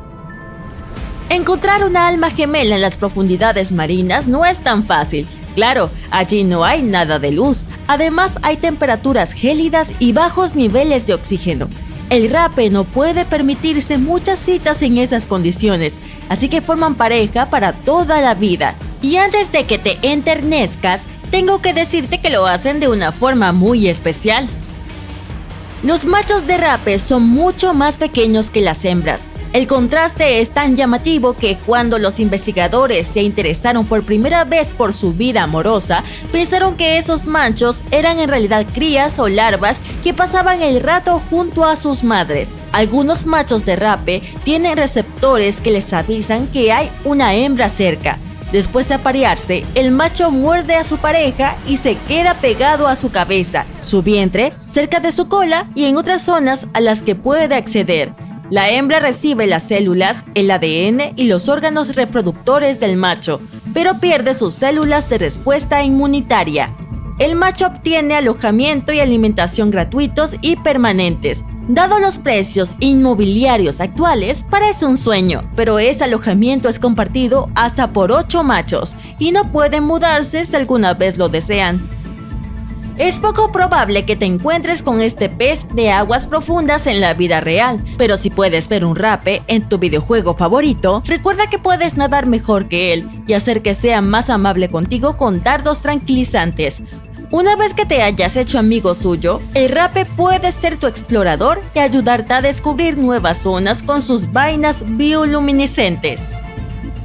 Encontrar una alma gemela en las profundidades marinas no es tan fácil. Claro, allí no hay nada de luz. Además, hay temperaturas gélidas y bajos niveles de oxígeno. El rape no puede permitirse muchas citas en esas condiciones, así que forman pareja para toda la vida. Y antes de que te enternezcas, tengo que decirte que lo hacen de una forma muy especial. Los machos de rape son mucho más pequeños que las hembras. El contraste es tan llamativo que cuando los investigadores se interesaron por primera vez por su vida amorosa, pensaron que esos machos eran en realidad crías o larvas que pasaban el rato junto a sus madres. Algunos machos de rape tienen receptores que les avisan que hay una hembra cerca. Después de aparearse, el macho muerde a su pareja y se queda pegado a su cabeza, su vientre, cerca de su cola y en otras zonas a las que puede acceder. La hembra recibe las células, el ADN y los órganos reproductores del macho, pero pierde sus células de respuesta inmunitaria. El macho obtiene alojamiento y alimentación gratuitos y permanentes. Dado los precios inmobiliarios actuales, parece un sueño, pero ese alojamiento es compartido hasta por 8 machos y no pueden mudarse si alguna vez lo desean. Es poco probable que te encuentres con este pez de aguas profundas en la vida real, pero si puedes ver un rape en tu videojuego favorito, recuerda que puedes nadar mejor que él y hacer que sea más amable contigo con dardos tranquilizantes. Una vez que te hayas hecho amigo suyo, el rape puede ser tu explorador y ayudarte a descubrir nuevas zonas con sus vainas bioluminiscentes.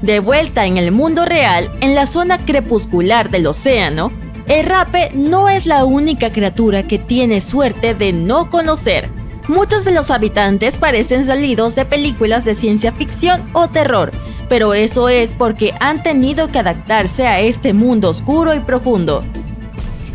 De vuelta en el mundo real, en la zona crepuscular del océano, el rape no es la única criatura que tiene suerte de no conocer. Muchos de los habitantes parecen salidos de películas de ciencia ficción o terror, pero eso es porque han tenido que adaptarse a este mundo oscuro y profundo.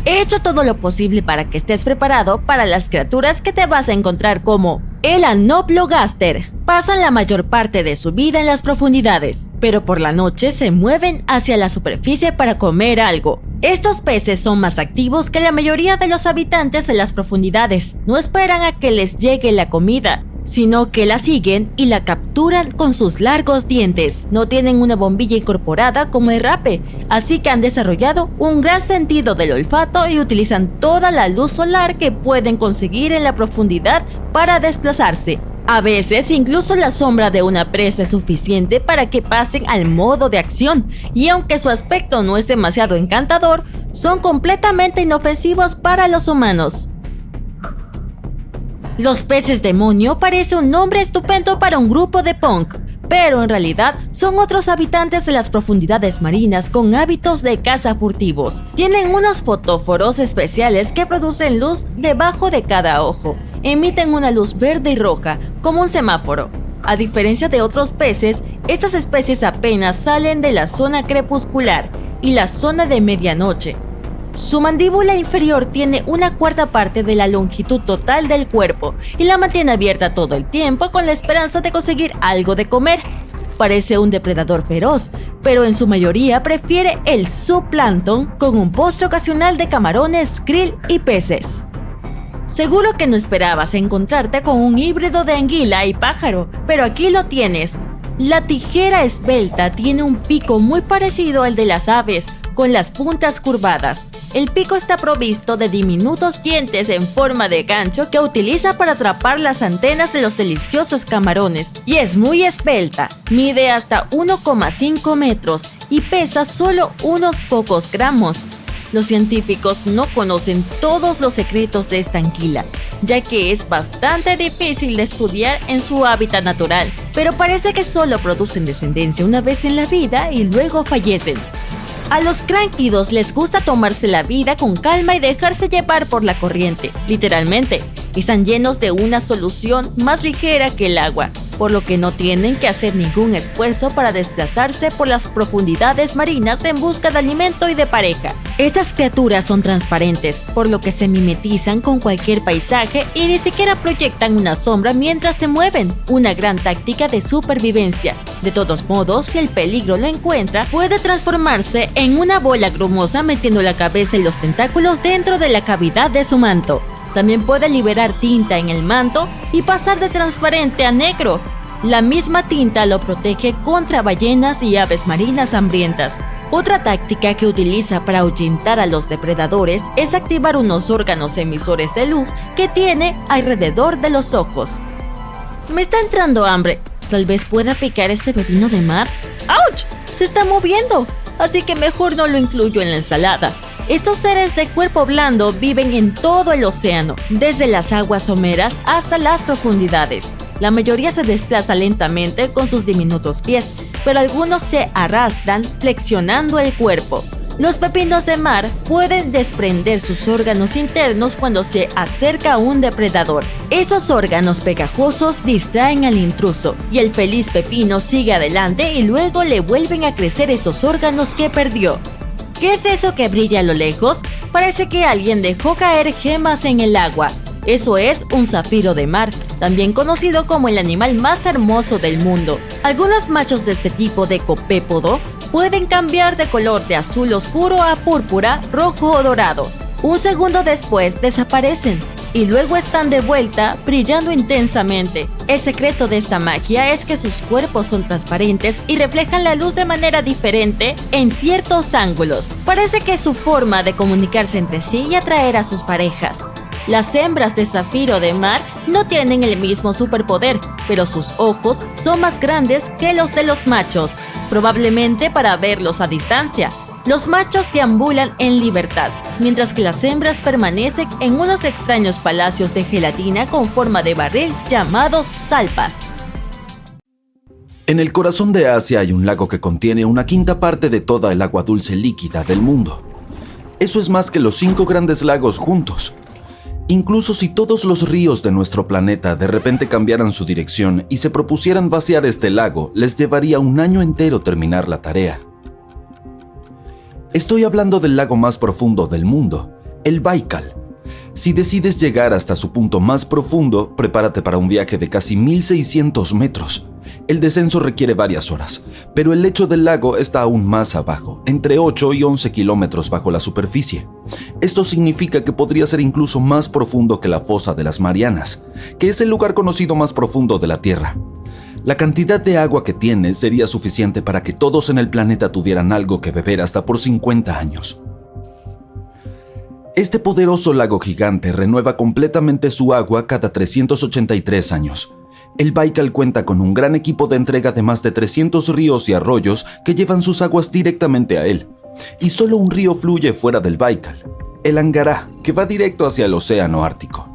He hecho todo lo posible para que estés preparado para las criaturas que te vas a encontrar como el Anoplogaster. Pasan la mayor parte de su vida en las profundidades, pero por la noche se mueven hacia la superficie para comer algo. Estos peces son más activos que la mayoría de los habitantes en las profundidades. No esperan a que les llegue la comida, sino que la siguen y la capturan con sus largos dientes. No tienen una bombilla incorporada como el rape, así que han desarrollado un gran sentido del olfato y utilizan toda la luz solar que pueden conseguir en la profundidad para desplazarse. A veces incluso la sombra de una presa es suficiente para que pasen al modo de acción, y aunque su aspecto no es demasiado encantador, son completamente inofensivos para los humanos. Los peces demonio parece un nombre estupendo para un grupo de punk, pero en realidad son otros habitantes de las profundidades marinas con hábitos de caza furtivos. Tienen unos fotóforos especiales que producen luz debajo de cada ojo. Emiten una luz verde y roja, como un semáforo. A diferencia de otros peces, estas especies apenas salen de la zona crepuscular y la zona de medianoche. Su mandíbula inferior tiene una cuarta parte de la longitud total del cuerpo y la mantiene abierta todo el tiempo con la esperanza de conseguir algo de comer. Parece un depredador feroz, pero en su mayoría prefiere el zooplancton con un postre ocasional de camarones, krill y peces. Seguro que no esperabas encontrarte con un híbrido de anguila y pájaro, pero aquí lo tienes. La tijera esbelta tiene un pico muy parecido al de las aves, con las puntas curvadas. El pico está provisto de diminutos dientes en forma de gancho que utiliza para atrapar las antenas de los deliciosos camarones, y es muy esbelta. Mide hasta 1,5 metros y pesa solo unos pocos gramos. Los científicos no conocen todos los secretos de esta anguila, ya que es bastante difícil de estudiar en su hábitat natural, pero parece que solo producen descendencia una vez en la vida y luego fallecen. A los cránquidos les gusta tomarse la vida con calma y dejarse llevar por la corriente, literalmente. Están llenos de una solución más ligera que el agua, por lo que no tienen que hacer ningún esfuerzo para desplazarse por las profundidades marinas en busca de alimento y de pareja. Estas criaturas son transparentes, por lo que se mimetizan con cualquier paisaje y ni siquiera proyectan una sombra mientras se mueven, una gran táctica de supervivencia. De todos modos, si el peligro lo encuentra, puede transformarse en una bola grumosa metiendo la cabeza y los tentáculos dentro de la cavidad de su manto. También puede liberar tinta en el manto y pasar de transparente a negro. La misma tinta lo protege contra ballenas y aves marinas hambrientas. Otra táctica que utiliza para ahuyentar a los depredadores es activar unos órganos emisores de luz que tiene alrededor de los ojos. Me está entrando hambre. Tal vez pueda picar este pepino de mar. ¡Auch! Se está moviendo. Así que mejor no lo incluyo en la ensalada. Estos seres de cuerpo blando viven en todo el océano, desde las aguas someras hasta las profundidades. La mayoría se desplaza lentamente con sus diminutos pies, pero algunos se arrastran flexionando el cuerpo. Los pepinos de mar pueden desprender sus órganos internos cuando se acerca a un depredador. Esos órganos pegajosos distraen al intruso y el feliz pepino sigue adelante y luego le vuelven a crecer esos órganos que perdió. ¿Qué es eso que brilla a lo lejos? Parece que alguien dejó caer gemas en el agua. Eso es un zafiro de mar, también conocido como el animal más hermoso del mundo. Algunos machos de este tipo de copépodo pueden cambiar de color de azul oscuro a púrpura, rojo o dorado. Un segundo después desaparecen y luego están de vuelta brillando intensamente. El secreto de esta magia es que sus cuerpos son transparentes y reflejan la luz de manera diferente en ciertos ángulos. Parece que es su forma de comunicarse entre sí y atraer a sus parejas. Las hembras de zafiro de mar no tienen el mismo superpoder, pero sus ojos son más grandes que los de los machos, probablemente para verlos a distancia. Los machos deambulan en libertad, mientras que las hembras permanecen en unos extraños palacios de gelatina con forma de barril llamados salpas. En el corazón de Asia hay un lago que contiene una quinta parte de toda el agua dulce líquida del mundo. Eso es más que los 5 grandes lagos juntos. Incluso si todos los ríos de nuestro planeta de repente cambiaran su dirección y se propusieran vaciar este lago, les llevaría un año entero terminar la tarea. Estoy hablando del lago más profundo del mundo, el Baikal. Si decides llegar hasta su punto más profundo, prepárate para un viaje de casi 1600 metros. El descenso requiere varias horas, pero el lecho del lago está aún más abajo, entre 8 y 11 kilómetros bajo la superficie. Esto significa que podría ser incluso más profundo que la fosa de las Marianas, que es el lugar conocido más profundo de la Tierra. La cantidad de agua que tiene sería suficiente para que todos en el planeta tuvieran algo que beber hasta por 50 años. Este poderoso lago gigante renueva completamente su agua cada 383 años. El Baikal cuenta con un gran equipo de entrega de más de 300 ríos y arroyos que llevan sus aguas directamente a él. Y solo un río fluye fuera del Baikal, el Angara, que va directo hacia el océano Ártico.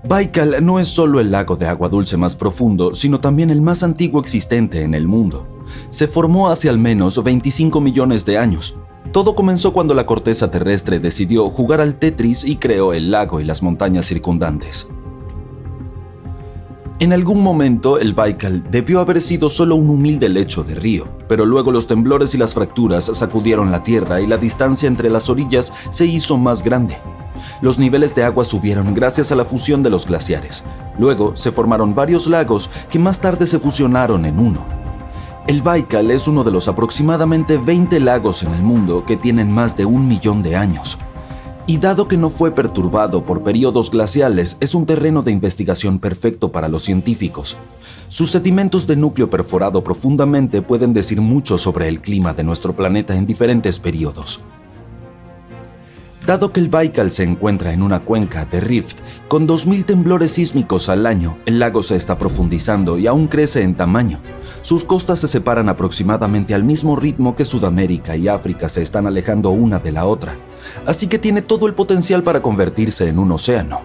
Baikal no es solo el lago de agua dulce más profundo, sino también el más antiguo existente en el mundo. Se formó hace al menos 25 millones de años. Todo comenzó cuando la corteza terrestre decidió jugar al Tetris y creó el lago y las montañas circundantes. En algún momento, el Baikal debió haber sido solo un humilde lecho de río, pero luego los temblores y las fracturas sacudieron la tierra y la distancia entre las orillas se hizo más grande. Los niveles de agua subieron gracias a la fusión de los glaciares. Luego se formaron varios lagos que más tarde se fusionaron en uno. El Baikal es uno de los aproximadamente 20 lagos en el mundo que tienen más de 1 millón de años. Y dado que no fue perturbado por periodos glaciales, es un terreno de investigación perfecto para los científicos. Sus sedimentos de núcleo perforado profundamente pueden decir mucho sobre el clima de nuestro planeta en diferentes periodos. Dado que el Baikal se encuentra en una cuenca de rift, con 2000 temblores sísmicos al año, el lago se está profundizando y aún crece en tamaño. Sus costas se separan aproximadamente al mismo ritmo que Sudamérica y África se están alejando una de la otra, así que tiene todo el potencial para convertirse en un océano.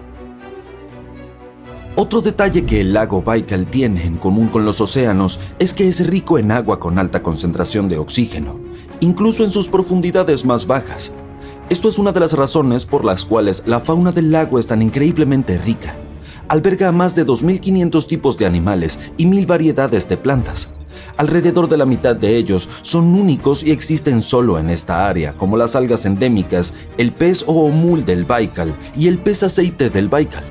Otro detalle que el lago Baikal tiene en común con los océanos es que es rico en agua con alta concentración de oxígeno, incluso en sus profundidades más bajas. Esto es una de las razones por las cuales la fauna del lago es tan increíblemente rica. Alberga a más de 2.500 tipos de animales y 1.000 variedades de plantas. Alrededor de la mitad de ellos son únicos y existen solo en esta área, como las algas endémicas, el pez o omul del Baikal y el pez aceite del Baikal.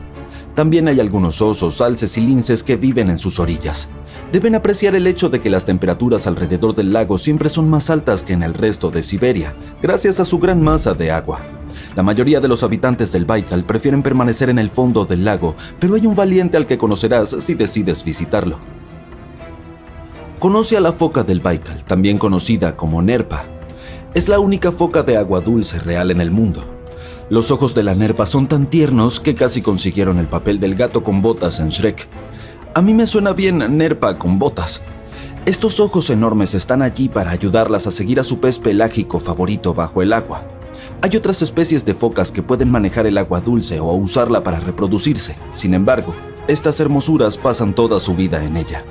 También hay algunos osos, alces y linces que viven en sus orillas. Deben apreciar el hecho de que las temperaturas alrededor del lago siempre son más altas que en el resto de Siberia, gracias a su gran masa de agua. La mayoría de los habitantes del Baikal prefieren permanecer en el fondo del lago, pero hay un valiente al que conocerás si decides visitarlo. Conoce a la foca del Baikal, también conocida como nerpa. Es la única foca de agua dulce real en el mundo. Los ojos de la nerpa son tan tiernos que casi consiguieron el papel del gato con botas en Shrek. A mí me suena bien nerpa con botas. Estos ojos enormes están allí para ayudarlas a seguir a su pez pelágico favorito bajo el agua. Hay otras especies de focas que pueden manejar el agua dulce o usarla para reproducirse. Sin embargo, estas hermosuras pasan toda su vida en ella.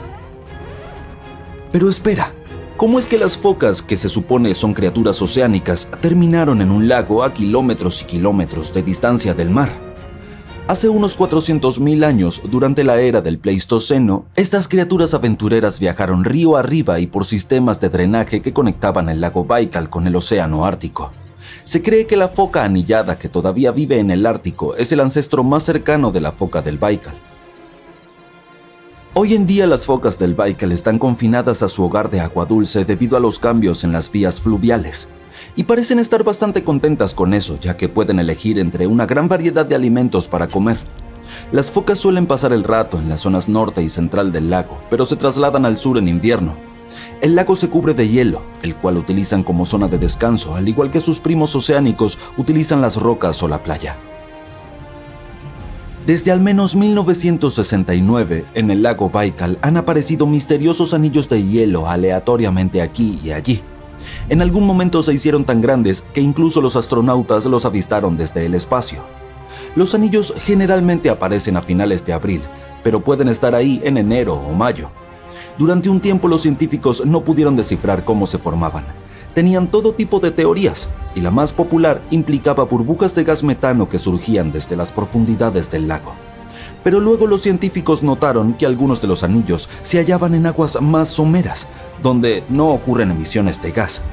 Pero espera, ¿cómo es que las focas, que se supone son criaturas oceánicas, terminaron en un lago a kilómetros y kilómetros de distancia del mar? Hace unos 400.000 años, durante la era del Pleistoceno, estas criaturas aventureras viajaron río arriba y por sistemas de drenaje que conectaban el lago Baikal con el océano Ártico. Se cree que la foca anillada que todavía vive en el Ártico es el ancestro más cercano de la foca del Baikal. Hoy en día las focas del Baikal están confinadas a su hogar de agua dulce debido a los cambios en las vías fluviales, y parecen estar bastante contentas con eso, ya que pueden elegir entre una gran variedad de alimentos para comer. Las focas suelen pasar el rato en las zonas norte y central del lago, pero se trasladan al sur en invierno. El lago se cubre de hielo, el cual utilizan como zona de descanso, al igual que sus primos oceánicos utilizan las rocas o la playa. Desde al menos 1969, en el lago Baikal han aparecido misteriosos anillos de hielo aleatoriamente aquí y allí. En algún momento se hicieron tan grandes que incluso los astronautas los avistaron desde el espacio. Los anillos generalmente aparecen a finales de abril, pero pueden estar ahí en enero o mayo. Durante un tiempo los científicos no pudieron descifrar cómo se formaban. Tenían todo tipo de teorías, y la más popular implicaba burbujas de gas metano que surgían desde las profundidades del lago. Pero luego los científicos notaron que algunos de los anillos se hallaban en aguas más someras, donde no ocurren emisiones de gas.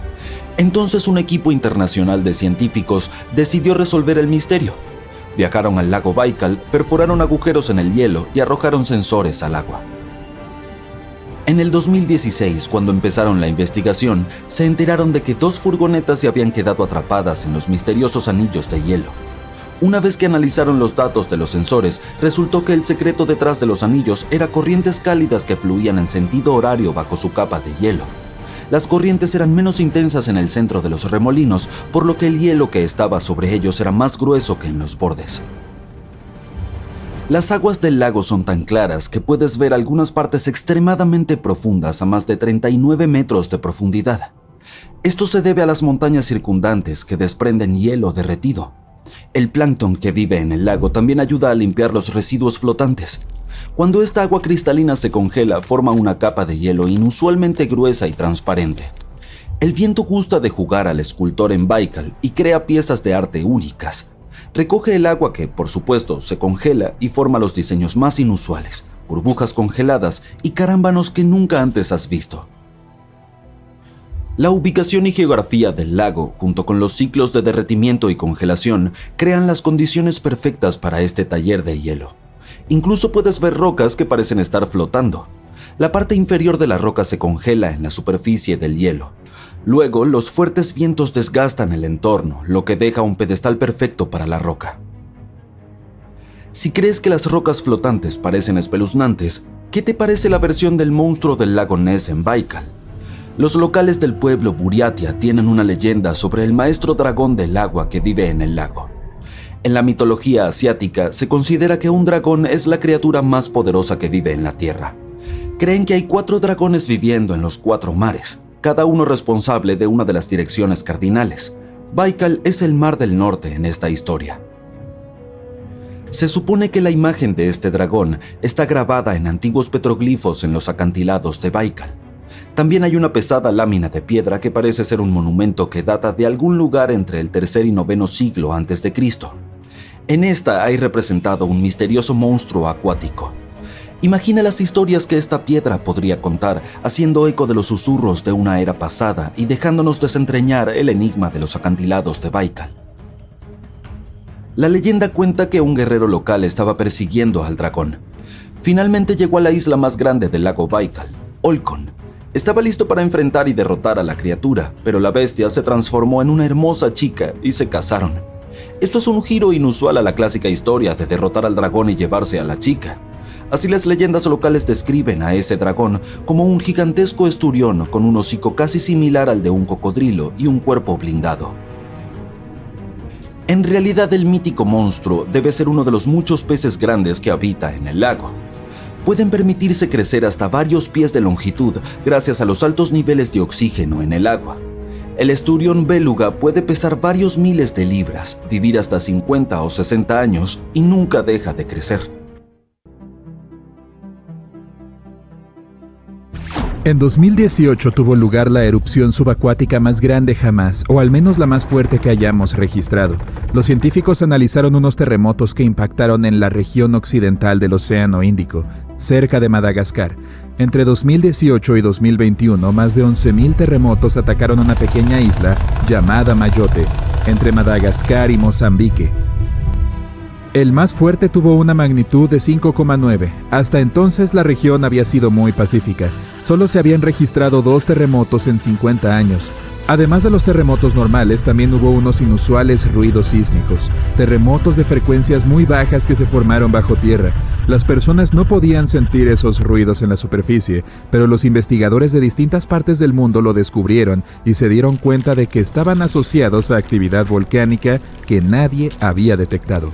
Entonces un equipo internacional de científicos decidió resolver el misterio. Viajaron al lago Baikal, perforaron agujeros en el hielo y arrojaron sensores al agua. En el 2016, cuando empezaron la investigación, se enteraron de que 2 furgonetas se habían quedado atrapadas en los misteriosos anillos de hielo. Una vez que analizaron los datos de los sensores, resultó que el secreto detrás de los anillos era corrientes cálidas que fluían en sentido horario bajo su capa de hielo. Las corrientes eran menos intensas en el centro de los remolinos, por lo que el hielo que estaba sobre ellos era más grueso que en los bordes. Las aguas del lago son tan claras que puedes ver algunas partes extremadamente profundas a más de 39 metros de profundidad. Esto se debe a las montañas circundantes que desprenden hielo derretido. El plancton que vive en el lago también ayuda a limpiar los residuos flotantes. Cuando esta agua cristalina se congela, forma una capa de hielo inusualmente gruesa y transparente. El viento gusta de jugar al escultor en Baikal y crea piezas de arte únicas. Recoge el agua que, por supuesto, se congela y forma los diseños más inusuales, burbujas congeladas y carámbanos que nunca antes has visto. La ubicación y geografía del lago, junto con los ciclos de derretimiento y congelación, crean las condiciones perfectas para este taller de hielo. Incluso puedes ver rocas que parecen estar flotando. La parte inferior de la roca se congela en la superficie del hielo. Luego, los fuertes vientos desgastan el entorno, lo que deja un pedestal perfecto para la roca. Si crees que las rocas flotantes parecen espeluznantes, ¿qué te parece la versión del monstruo del lago Ness en Baikal? Los locales del pueblo Buriatia tienen una leyenda sobre el maestro dragón del agua que vive en el lago. En la mitología asiática se considera que un dragón es la criatura más poderosa que vive en la tierra. Creen que hay 4 dragones viviendo en los 4 mares, cada uno responsable de una de las direcciones cardinales. Baikal es el mar del norte en esta historia. Se supone que la imagen de este dragón está grabada en antiguos petroglifos en los acantilados de Baikal. También hay una pesada lámina de piedra que parece ser un monumento que data de algún lugar entre el tercer y noveno siglo antes de Cristo. En esta hay representado un misterioso monstruo acuático. Imagina las historias que esta piedra podría contar, haciendo eco de los susurros de una era pasada y dejándonos desentrañar el enigma de los acantilados de Baikal. La leyenda cuenta que un guerrero local estaba persiguiendo al dragón. Finalmente llegó a la isla más grande del lago Baikal, Olkhon. Estaba listo para enfrentar y derrotar a la criatura, pero la bestia se transformó en una hermosa chica y se casaron. Esto es un giro inusual a la clásica historia de derrotar al dragón y llevarse a la chica. Así las leyendas locales describen a ese dragón como un gigantesco esturión con un hocico casi similar al de un cocodrilo y un cuerpo blindado. En realidad, el mítico monstruo debe ser uno de los muchos peces grandes que habita en el lago. Pueden permitirse crecer hasta varios pies de longitud gracias a los altos niveles de oxígeno en el agua. El esturión béluga puede pesar varios miles de libras, vivir hasta 50 o 60 años y nunca deja de crecer. En 2018 tuvo lugar la erupción subacuática más grande jamás, o al menos la más fuerte que hayamos registrado. Los científicos analizaron unos terremotos que impactaron en la región occidental del Océano Índico, cerca de Madagascar. Entre 2018 y 2021, más de 11.000 terremotos atacaron una pequeña isla llamada Mayotte, entre Madagascar y Mozambique. El más fuerte tuvo una magnitud de 5,9. Hasta entonces la región había sido muy pacífica. Solo se habían registrado 2 terremotos en 50 años. Además de los terremotos normales, también hubo unos inusuales ruidos sísmicos. Terremotos de frecuencias muy bajas que se formaron bajo tierra. Las personas no podían sentir esos ruidos en la superficie, pero los investigadores de distintas partes del mundo lo descubrieron y se dieron cuenta de que estaban asociados a actividad volcánica que nadie había detectado.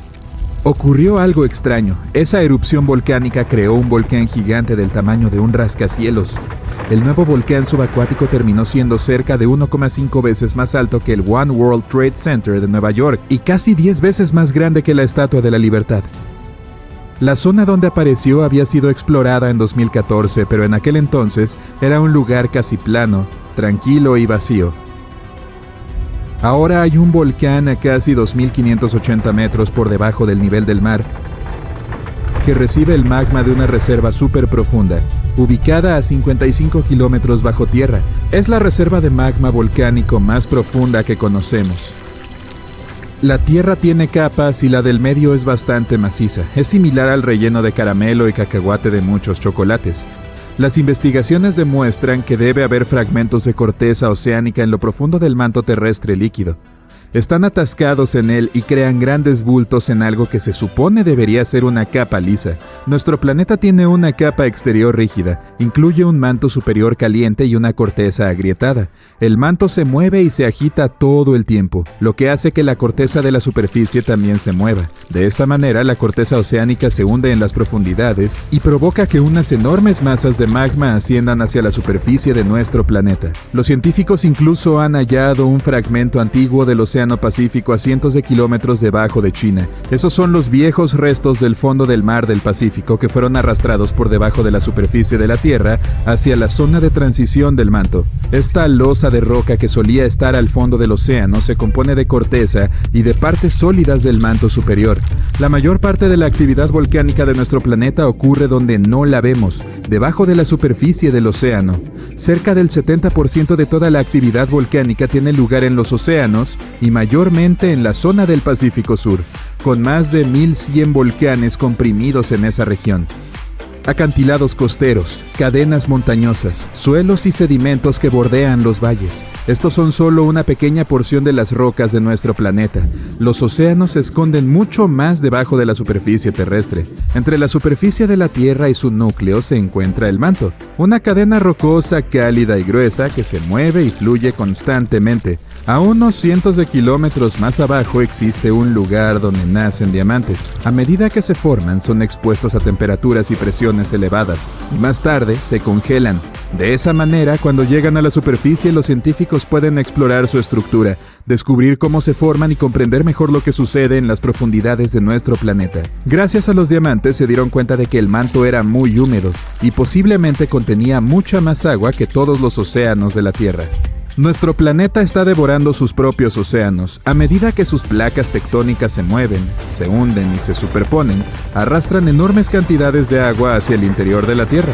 Ocurrió algo extraño. Esa erupción volcánica creó un volcán gigante del tamaño de un rascacielos. El nuevo volcán subacuático terminó siendo cerca de 1,5 veces más alto que el One World Trade Center de Nueva York y casi 10 veces más grande que la Estatua de la Libertad. La zona donde apareció había sido explorada en 2014, pero en aquel entonces era un lugar casi plano, tranquilo y vacío. Ahora hay un volcán a casi 2.580 metros por debajo del nivel del mar que recibe el magma de una reserva súper profunda, ubicada a 55 kilómetros bajo tierra. Es la reserva de magma volcánico más profunda que conocemos. La tierra tiene capas y la del medio es bastante maciza. Es similar al relleno de caramelo y cacahuate de muchos chocolates. Las investigaciones demuestran que debe haber fragmentos de corteza oceánica en lo profundo del manto terrestre líquido. Están atascados en él y crean grandes bultos en algo que se supone debería ser una capa lisa. Nuestro planeta tiene una capa exterior rígida, incluye un manto superior caliente y una corteza agrietada. El manto se mueve y se agita todo el tiempo, lo que hace que la corteza de la superficie también se mueva. De esta manera, la corteza oceánica se hunde en las profundidades y provoca que unas enormes masas de magma asciendan hacia la superficie de nuestro planeta. Los científicos incluso han hallado un fragmento antiguo del Océano Pacífico a cientos de kilómetros debajo de China. Esos son los viejos restos del fondo del mar del Pacífico que fueron arrastrados por debajo de la superficie de la Tierra hacia la zona de transición del manto. Esta losa de roca que solía estar al fondo del océano se compone de corteza y de partes sólidas del manto superior. La mayor parte de la actividad volcánica de nuestro planeta ocurre donde no la vemos, debajo de la superficie del océano. Cerca del 70% de toda la actividad volcánica tiene lugar en los océanos y mayormente en la zona del Pacífico Sur, con más de 1.100 volcanes comprimidos en esa región. Acantilados costeros, cadenas montañosas, suelos y sedimentos que bordean los valles. Estos son solo una pequeña porción de las rocas de nuestro planeta. Los océanos se esconden mucho más debajo de la superficie terrestre. Entre la superficie de la Tierra y su núcleo se encuentra el manto, una cadena rocosa cálida y gruesa que se mueve y fluye constantemente. A unos cientos de kilómetros más abajo existe un lugar donde nacen diamantes. A medida que se forman, son expuestos a temperaturas y presiones elevadas y más tarde se congelan. De esa manera, cuando llegan a la superficie, los científicos pueden explorar su estructura, descubrir cómo se forman y comprender mejor lo que sucede en las profundidades de nuestro planeta. Gracias a los diamantes se dieron cuenta de que el manto era muy húmedo y posiblemente contenía mucha más agua que todos los océanos de la Tierra. Nuestro planeta está devorando sus propios océanos. A medida que sus placas tectónicas se mueven, se hunden y se superponen, arrastran enormes cantidades de agua hacia el interior de la Tierra.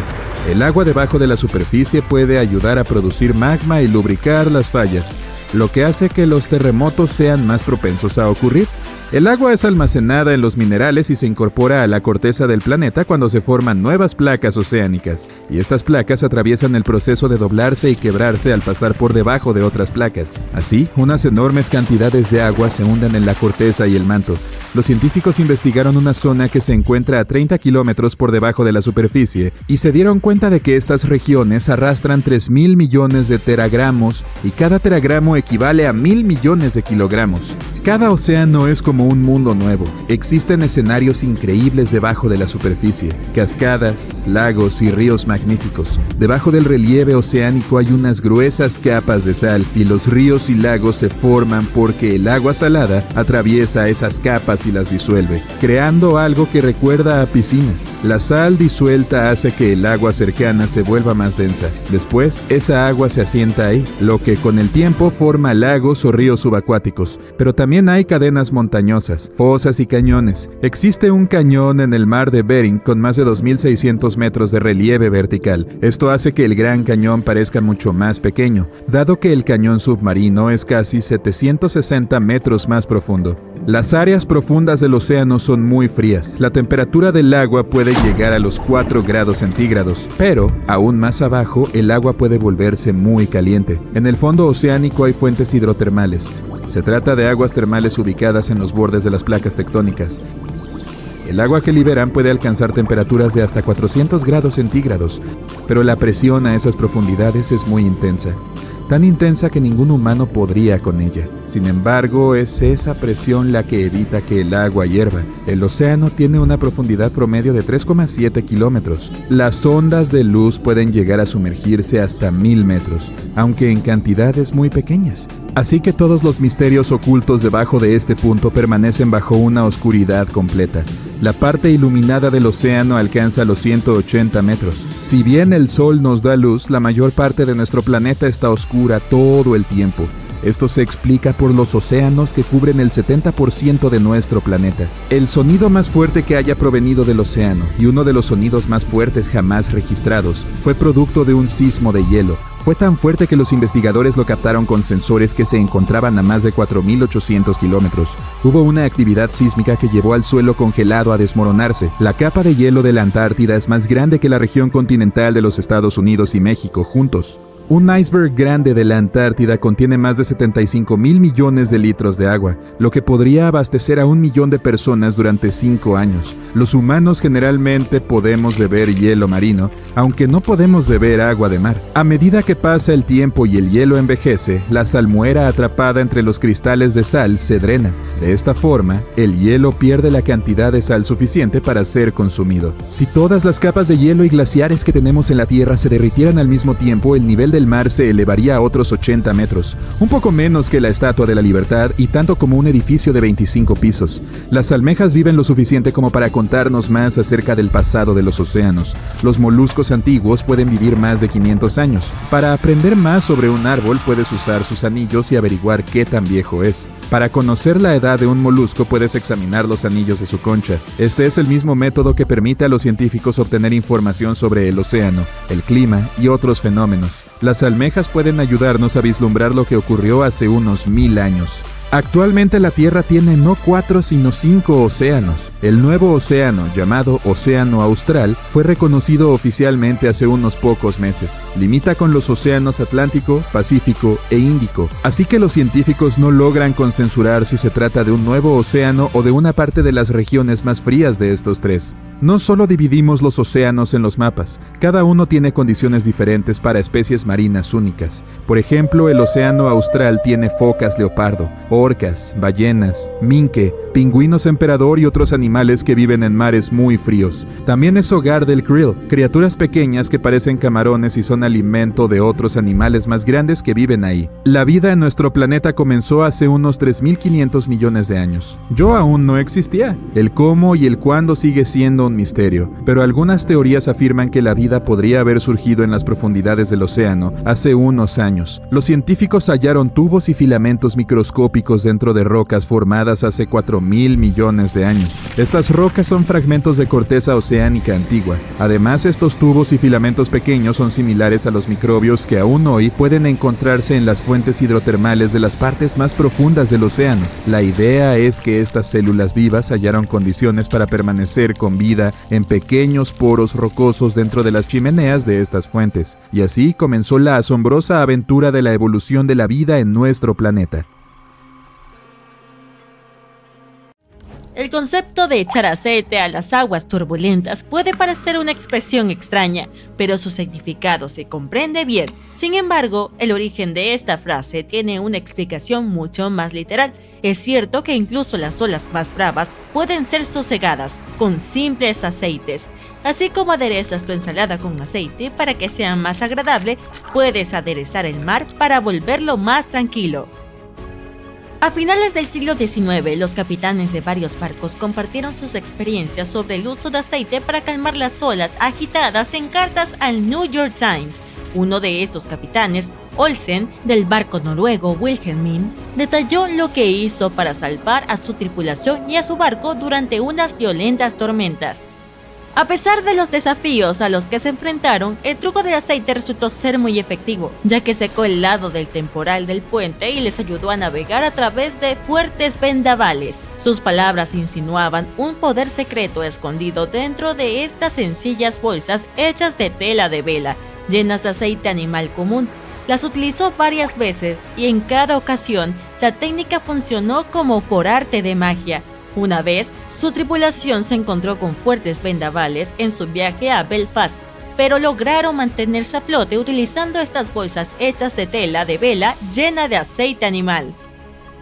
El agua debajo de la superficie puede ayudar a producir magma y lubricar las fallas, lo que hace que los terremotos sean más propensos a ocurrir. El agua es almacenada en los minerales y se incorpora a la corteza del planeta cuando se forman nuevas placas oceánicas, y estas placas atraviesan el proceso de doblarse y quebrarse al pasar por debajo de otras placas. Así, unas enormes cantidades de agua se hunden en la corteza y el manto. Los científicos investigaron una zona que se encuentra a 30 kilómetros por debajo de la superficie y se dieron cuenta de que estas regiones arrastran 3.000 millones de teragramos y cada teragramo equivale a 1.000 millones de kilogramos. Cada océano es como un mundo nuevo. Existen escenarios increíbles debajo de la superficie, cascadas, lagos y ríos magníficos. Debajo del relieve oceánico hay unas gruesas capas de sal y los ríos y lagos se forman porque el agua salada atraviesa esas capas y las disuelve, creando algo que recuerda a piscinas. La sal disuelta hace que el agua cercana se vuelva más densa. Después, esa agua se asienta ahí, lo que con el tiempo forma lagos o ríos subacuáticos. Pero también hay cadenas montañosas, fosas y cañones. Existe un cañón en el mar de Bering con más de 2.600 metros de relieve vertical. Esto hace que el Gran Cañón parezca mucho más pequeño, dado que el cañón submarino es casi 760 metros más profundo. Las áreas profundas del océano son muy frías. La temperatura del agua puede llegar a los 4 grados centígrados, pero, aún más abajo, el agua puede volverse muy caliente. En el fondo oceánico hay fuentes hidrotermales. Se trata de aguas termales ubicadas en los bordes de las placas tectónicas. El agua que liberan puede alcanzar temperaturas de hasta 400 grados centígrados, pero la presión a esas profundidades es muy intensa. Tan intensa que ningún humano podría con ella. Sin embargo, es esa presión la que evita que el agua hierva. El océano tiene una profundidad promedio de 3,7 kilómetros. Las ondas de luz pueden llegar a sumergirse hasta 1.000 metros, aunque en cantidades muy pequeñas. Así que todos los misterios ocultos debajo de este punto permanecen bajo una oscuridad completa. La parte iluminada del océano alcanza los 180 metros. Si bien el sol nos da luz, la mayor parte de nuestro planeta está oscura todo el tiempo. Esto se explica por los océanos que cubren el 70% de nuestro planeta. El sonido más fuerte que haya provenido del océano, y uno de los sonidos más fuertes jamás registrados, fue producto de un sismo de hielo. Fue tan fuerte que los investigadores lo captaron con sensores que se encontraban a más de 4.800 kilómetros. Hubo una actividad sísmica que llevó al suelo congelado a desmoronarse. La capa de hielo de la Antártida es más grande que la región continental de los Estados Unidos y México juntos. Un iceberg grande de la Antártida contiene más de 75.000 millones de litros de agua, lo que podría abastecer a 1 millón de personas durante 5 años. Los humanos generalmente podemos beber hielo marino, aunque no podemos beber agua de mar. A medida que pasa el tiempo y el hielo envejece, la salmuera atrapada entre los cristales de sal se drena. De esta forma, el hielo pierde la cantidad de sal suficiente para ser consumido. Si todas las capas de hielo y glaciares que tenemos en la Tierra se derritieran al mismo tiempo, el nivel del mar se elevaría a otros 80 metros, un poco menos que la Estatua de la Libertad y tanto como un edificio de 25 pisos. Las almejas viven lo suficiente como para contarnos más acerca del pasado de los océanos. Los moluscos antiguos pueden vivir más de 500 años. Para aprender más sobre un árbol puedes usar sus anillos y averiguar qué tan viejo es. Para conocer la edad de un molusco puedes examinar los anillos de su concha. Este es el mismo método que permite a los científicos obtener información sobre el océano, el clima y otros fenómenos. Las almejas pueden ayudarnos a vislumbrar lo que ocurrió hace unos 1000 años. Actualmente la Tierra tiene no 4 sino 5 océanos. El nuevo océano, llamado Océano Austral, fue reconocido oficialmente hace unos pocos meses. Limita con los océanos Atlántico, Pacífico e Índico. Así que los científicos no logran consensuar si se trata de un nuevo océano o de una parte de las regiones más frías de estos tres. No solo dividimos los océanos en los mapas, cada uno tiene condiciones diferentes para especies marinas únicas. Por ejemplo, el océano austral tiene focas leopardo, orcas, ballenas, minke, pingüinos emperador y otros animales que viven en mares muy fríos. También es hogar del krill, criaturas pequeñas que parecen camarones y son alimento de otros animales más grandes que viven ahí. La vida en nuestro planeta comenzó hace unos 3.500 millones de años. Yo aún no existía. El cómo y el cuándo sigue siendo un misterio, pero algunas teorías afirman que la vida podría haber surgido en las profundidades del océano hace unos años. Los científicos hallaron tubos y filamentos microscópicos dentro de rocas formadas hace 4.000 millones de años. Estas rocas son fragmentos de corteza oceánica antigua. Además, estos tubos y filamentos pequeños son similares a los microbios que aún hoy pueden encontrarse en las fuentes hidrotermales de las partes más profundas del océano. La idea es que estas células vivas hallaron condiciones para permanecer con vida en pequeños poros rocosos dentro de las chimeneas de estas fuentes, y así comenzó la asombrosa aventura de la evolución de la vida en nuestro planeta. El concepto de echar aceite a las aguas turbulentas puede parecer una expresión extraña, pero su significado se comprende bien. Sin embargo, el origen de esta frase tiene una explicación mucho más literal. Es cierto que incluso las olas más bravas pueden ser sosegadas con simples aceites. Así como aderezas tu ensalada con aceite para que sea más agradable, puedes aderezar el mar para volverlo más tranquilo. A finales del siglo XIX, los capitanes de varios barcos compartieron sus experiencias sobre el uso de aceite para calmar las olas agitadas en cartas al New York Times. Uno de esos capitanes, Olsen, del barco noruego Wilhelmine, detalló lo que hizo para salvar a su tripulación y a su barco durante unas violentas tormentas. A pesar de los desafíos a los que se enfrentaron, el truco del aceite resultó ser muy efectivo, ya que secó el lado del temporal del puente y les ayudó a navegar a través de fuertes vendavales. Sus palabras insinuaban un poder secreto escondido dentro de estas sencillas bolsas hechas de tela de vela, llenas de aceite animal común. Las utilizó varias veces y en cada ocasión la técnica funcionó como por arte de magia. Una vez, su tripulación se encontró con fuertes vendavales en su viaje a Belfast, pero lograron mantenerse a flote utilizando estas bolsas hechas de tela de vela llena de aceite animal.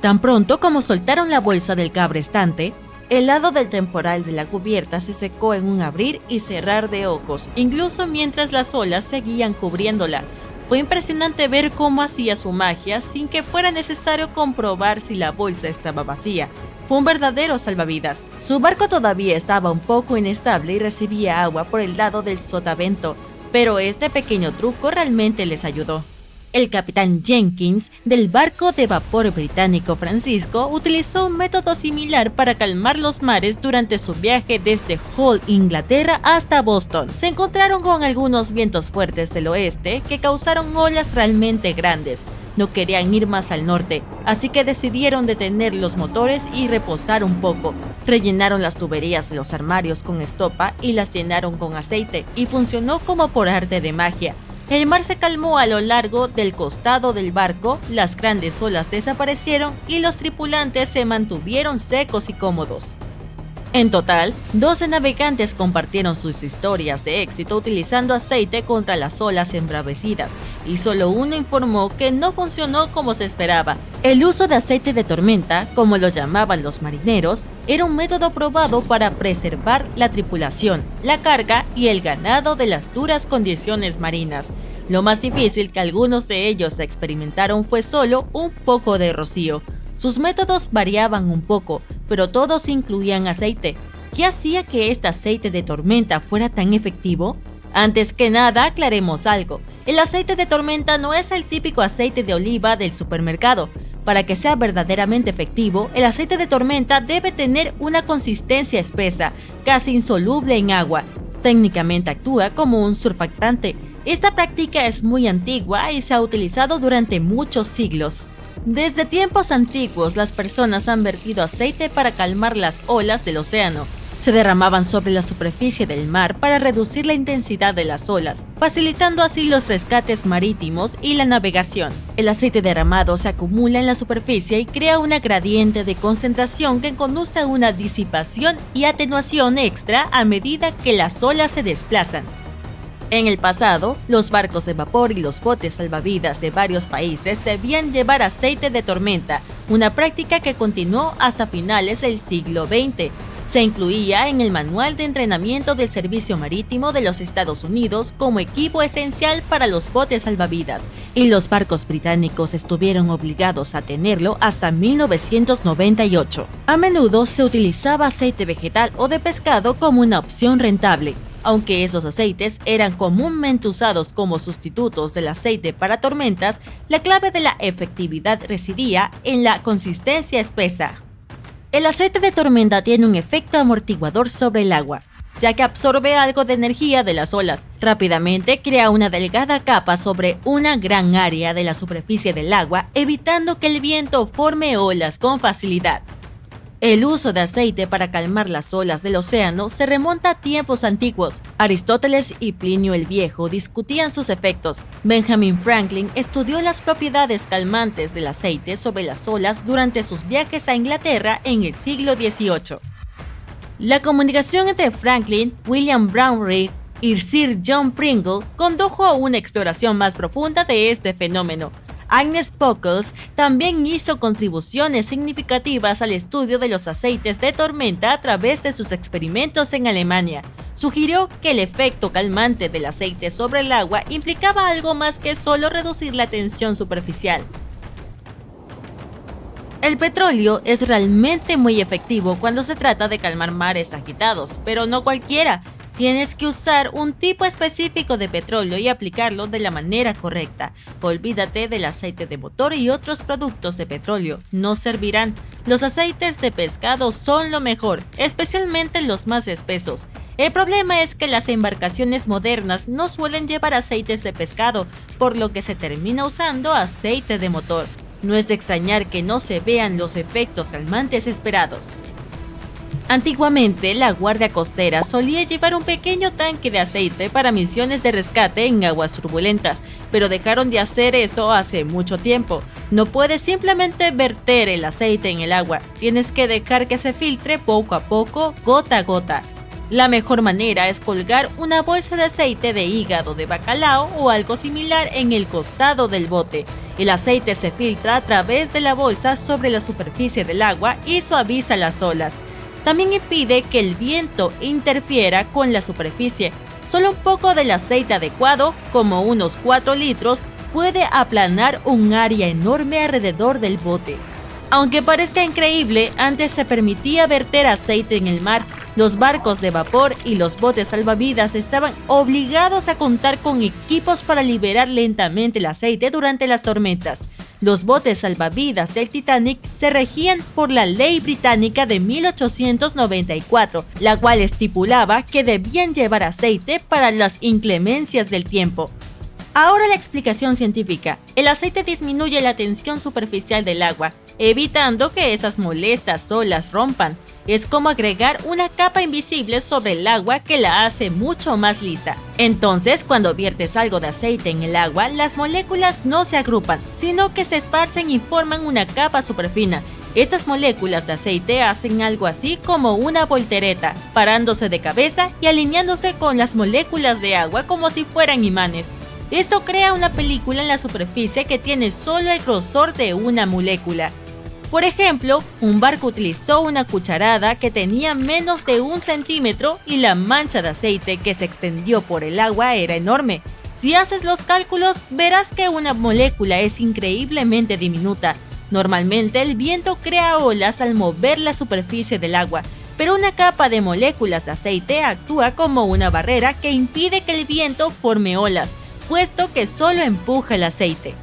Tan pronto como soltaron la bolsa del cabrestante, el lado del temporal de la cubierta se secó en un abrir y cerrar de ojos, incluso mientras las olas seguían cubriéndola. Fue impresionante ver cómo hacía su magia sin que fuera necesario comprobar si la bolsa estaba vacía. Fue un verdadero salvavidas. Su barco todavía estaba un poco inestable y recibía agua por el lado del sotavento, pero este pequeño truco realmente les ayudó. El capitán Jenkins, del barco de vapor británico Francisco, utilizó un método similar para calmar los mares durante su viaje desde Hull, Inglaterra, hasta Boston. Se encontraron con algunos vientos fuertes del oeste que causaron olas realmente grandes. No querían ir más al norte, así que decidieron detener los motores y reposar un poco. Rellenaron las tuberías de los armarios con estopa y las llenaron con aceite, y funcionó como por arte de magia. El mar se calmó a lo largo del costado del barco, las grandes olas desaparecieron y los tripulantes se mantuvieron secos y cómodos. En total, 12 navegantes compartieron sus historias de éxito utilizando aceite contra las olas embravecidas, y solo uno informó que no funcionó como se esperaba. El uso de aceite de tormenta, como lo llamaban los marineros, era un método probado para preservar la tripulación, la carga y el ganado de las duras condiciones marinas. Lo más difícil que algunos de ellos experimentaron fue solo un poco de rocío. Sus métodos variaban un poco, pero todos incluían aceite. ¿Qué hacía que este aceite de tormenta fuera tan efectivo? Antes que nada, aclaremos algo. El aceite de tormenta no es el típico aceite de oliva del supermercado. Para que sea verdaderamente efectivo, el aceite de tormenta debe tener una consistencia espesa, casi insoluble en agua. Técnicamente actúa como un surfactante. Esta práctica es muy antigua y se ha utilizado durante muchos siglos. Desde tiempos antiguos, las personas han vertido aceite para calmar las olas del océano. se derramaban sobre la superficie del mar para reducir la intensidad de las olas, facilitando así los rescates marítimos y la navegación. El aceite derramado se acumula en la superficie y crea una gradiente de concentración que conduce a una disipación y atenuación extra a medida que las olas se desplazan. En el pasado, los barcos de vapor y los botes salvavidas de varios países debían llevar aceite de tormenta, una práctica que continuó hasta finales del siglo XX. Se incluía en el Manual de Entrenamiento del Servicio Marítimo de los Estados Unidos como equipo esencial para los botes salvavidas, y los barcos británicos estuvieron obligados a tenerlo hasta 1998. A menudo se utilizaba aceite vegetal o de pescado como una opción rentable. Aunque esos aceites eran comúnmente usados como sustitutos del aceite para tormentas, la clave de la efectividad residía en la consistencia espesa. El aceite de tormenta tiene un efecto amortiguador sobre el agua, ya que absorbe algo de energía de las olas. Rápidamente crea una delgada capa sobre una gran área de la superficie del agua, evitando que el viento forme olas con facilidad. El uso de aceite para calmar las olas del océano se remonta a tiempos antiguos. Aristóteles y Plinio el Viejo discutían sus efectos. Benjamin Franklin estudió las propiedades calmantes del aceite sobre las olas durante sus viajes a Inglaterra en el siglo XVIII. La comunicación entre Franklin, William Brown Read y Sir John Pringle condujo a una exploración más profunda de este fenómeno. Agnes Pockels también hizo contribuciones significativas al estudio de los aceites de tormenta a través de sus experimentos en Alemania. Sugirió que el efecto calmante del aceite sobre el agua implicaba algo más que solo reducir la tensión superficial. El petróleo es realmente muy efectivo cuando se trata de calmar mares agitados, pero no cualquiera. Tienes que usar un tipo específico de petróleo y aplicarlo de la manera correcta. Olvídate del aceite de motor y otros productos de petróleo, no servirán. Los aceites de pescado son lo mejor, especialmente los más espesos. El problema es que las embarcaciones modernas no suelen llevar aceites de pescado, por lo que se termina usando aceite de motor. No es de extrañar que no se vean los efectos calmantes esperados. Antiguamente, la Guardia Costera solía llevar un pequeño tanque de aceite para misiones de rescate en aguas turbulentas, pero dejaron de hacer eso hace mucho tiempo. No puedes simplemente verter el aceite en el agua, tienes que dejar que se filtre poco a poco, gota a gota. La mejor manera es colgar una bolsa de aceite de hígado de bacalao o algo similar en el costado del bote. El aceite se filtra a través de la bolsa sobre la superficie del agua y suaviza las olas. También impide que el viento interfiera con la superficie. Solo un poco del aceite adecuado, como unos 4 litros, puede aplanar un área enorme alrededor del bote. Aunque parezca increíble, antes se permitía verter aceite en el mar. Los barcos de vapor y los botes salvavidas estaban obligados a contar con equipos para liberar lentamente el aceite durante las tormentas. Los botes salvavidas del Titanic se regían por la ley británica de 1894, la cual estipulaba que debían llevar aceite para las inclemencias del tiempo. Ahora la explicación científica. El aceite disminuye la tensión superficial del agua, evitando que esas molestas olas rompan. Es como agregar una capa invisible sobre el agua que la hace mucho más lisa. Entonces, cuando viertes algo de aceite en el agua, las moléculas no se agrupan, sino que se esparcen y forman una capa superfina. Estas moléculas de aceite hacen algo así como una voltereta, parándose de cabeza y alineándose con las moléculas de agua como si fueran imanes. Esto crea una película en la superficie que tiene solo el grosor de una molécula. Por ejemplo, un barco utilizó una cucharada que tenía menos de 1 centímetro y la mancha de aceite que se extendió por el agua era enorme. Si haces los cálculos, verás que una molécula es increíblemente diminuta. Normalmente el viento crea olas al mover la superficie del agua, pero una capa de moléculas de aceite actúa como una barrera que impide que el viento forme olas, puesto que solo empuja el aceite.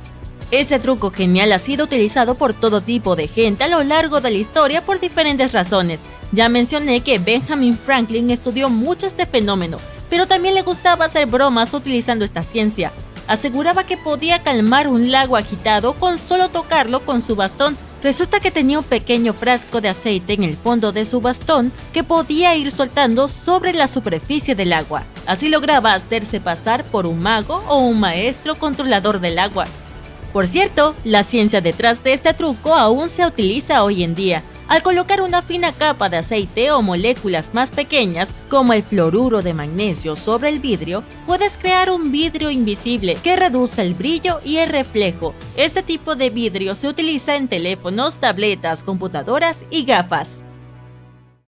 Este truco genial ha sido utilizado por todo tipo de gente a lo largo de la historia por diferentes razones. Ya mencioné que Benjamin Franklin estudió mucho este fenómeno, pero también le gustaba hacer bromas utilizando esta ciencia. Aseguraba que podía calmar un lago agitado con solo tocarlo con su bastón, Resulta que tenía un pequeño frasco de aceite en el fondo de su bastón que podía ir soltando sobre la superficie del agua. Así lograba hacerse pasar por un mago o un maestro controlador del agua. Por cierto, la ciencia detrás de este truco aún se utiliza hoy en día. Al colocar una fina capa de aceite o moléculas más pequeñas, como el fluoruro de magnesio, sobre el vidrio, puedes crear un vidrio invisible que reduce el brillo y el reflejo. Este tipo de vidrio se utiliza en teléfonos, tabletas, computadoras y gafas.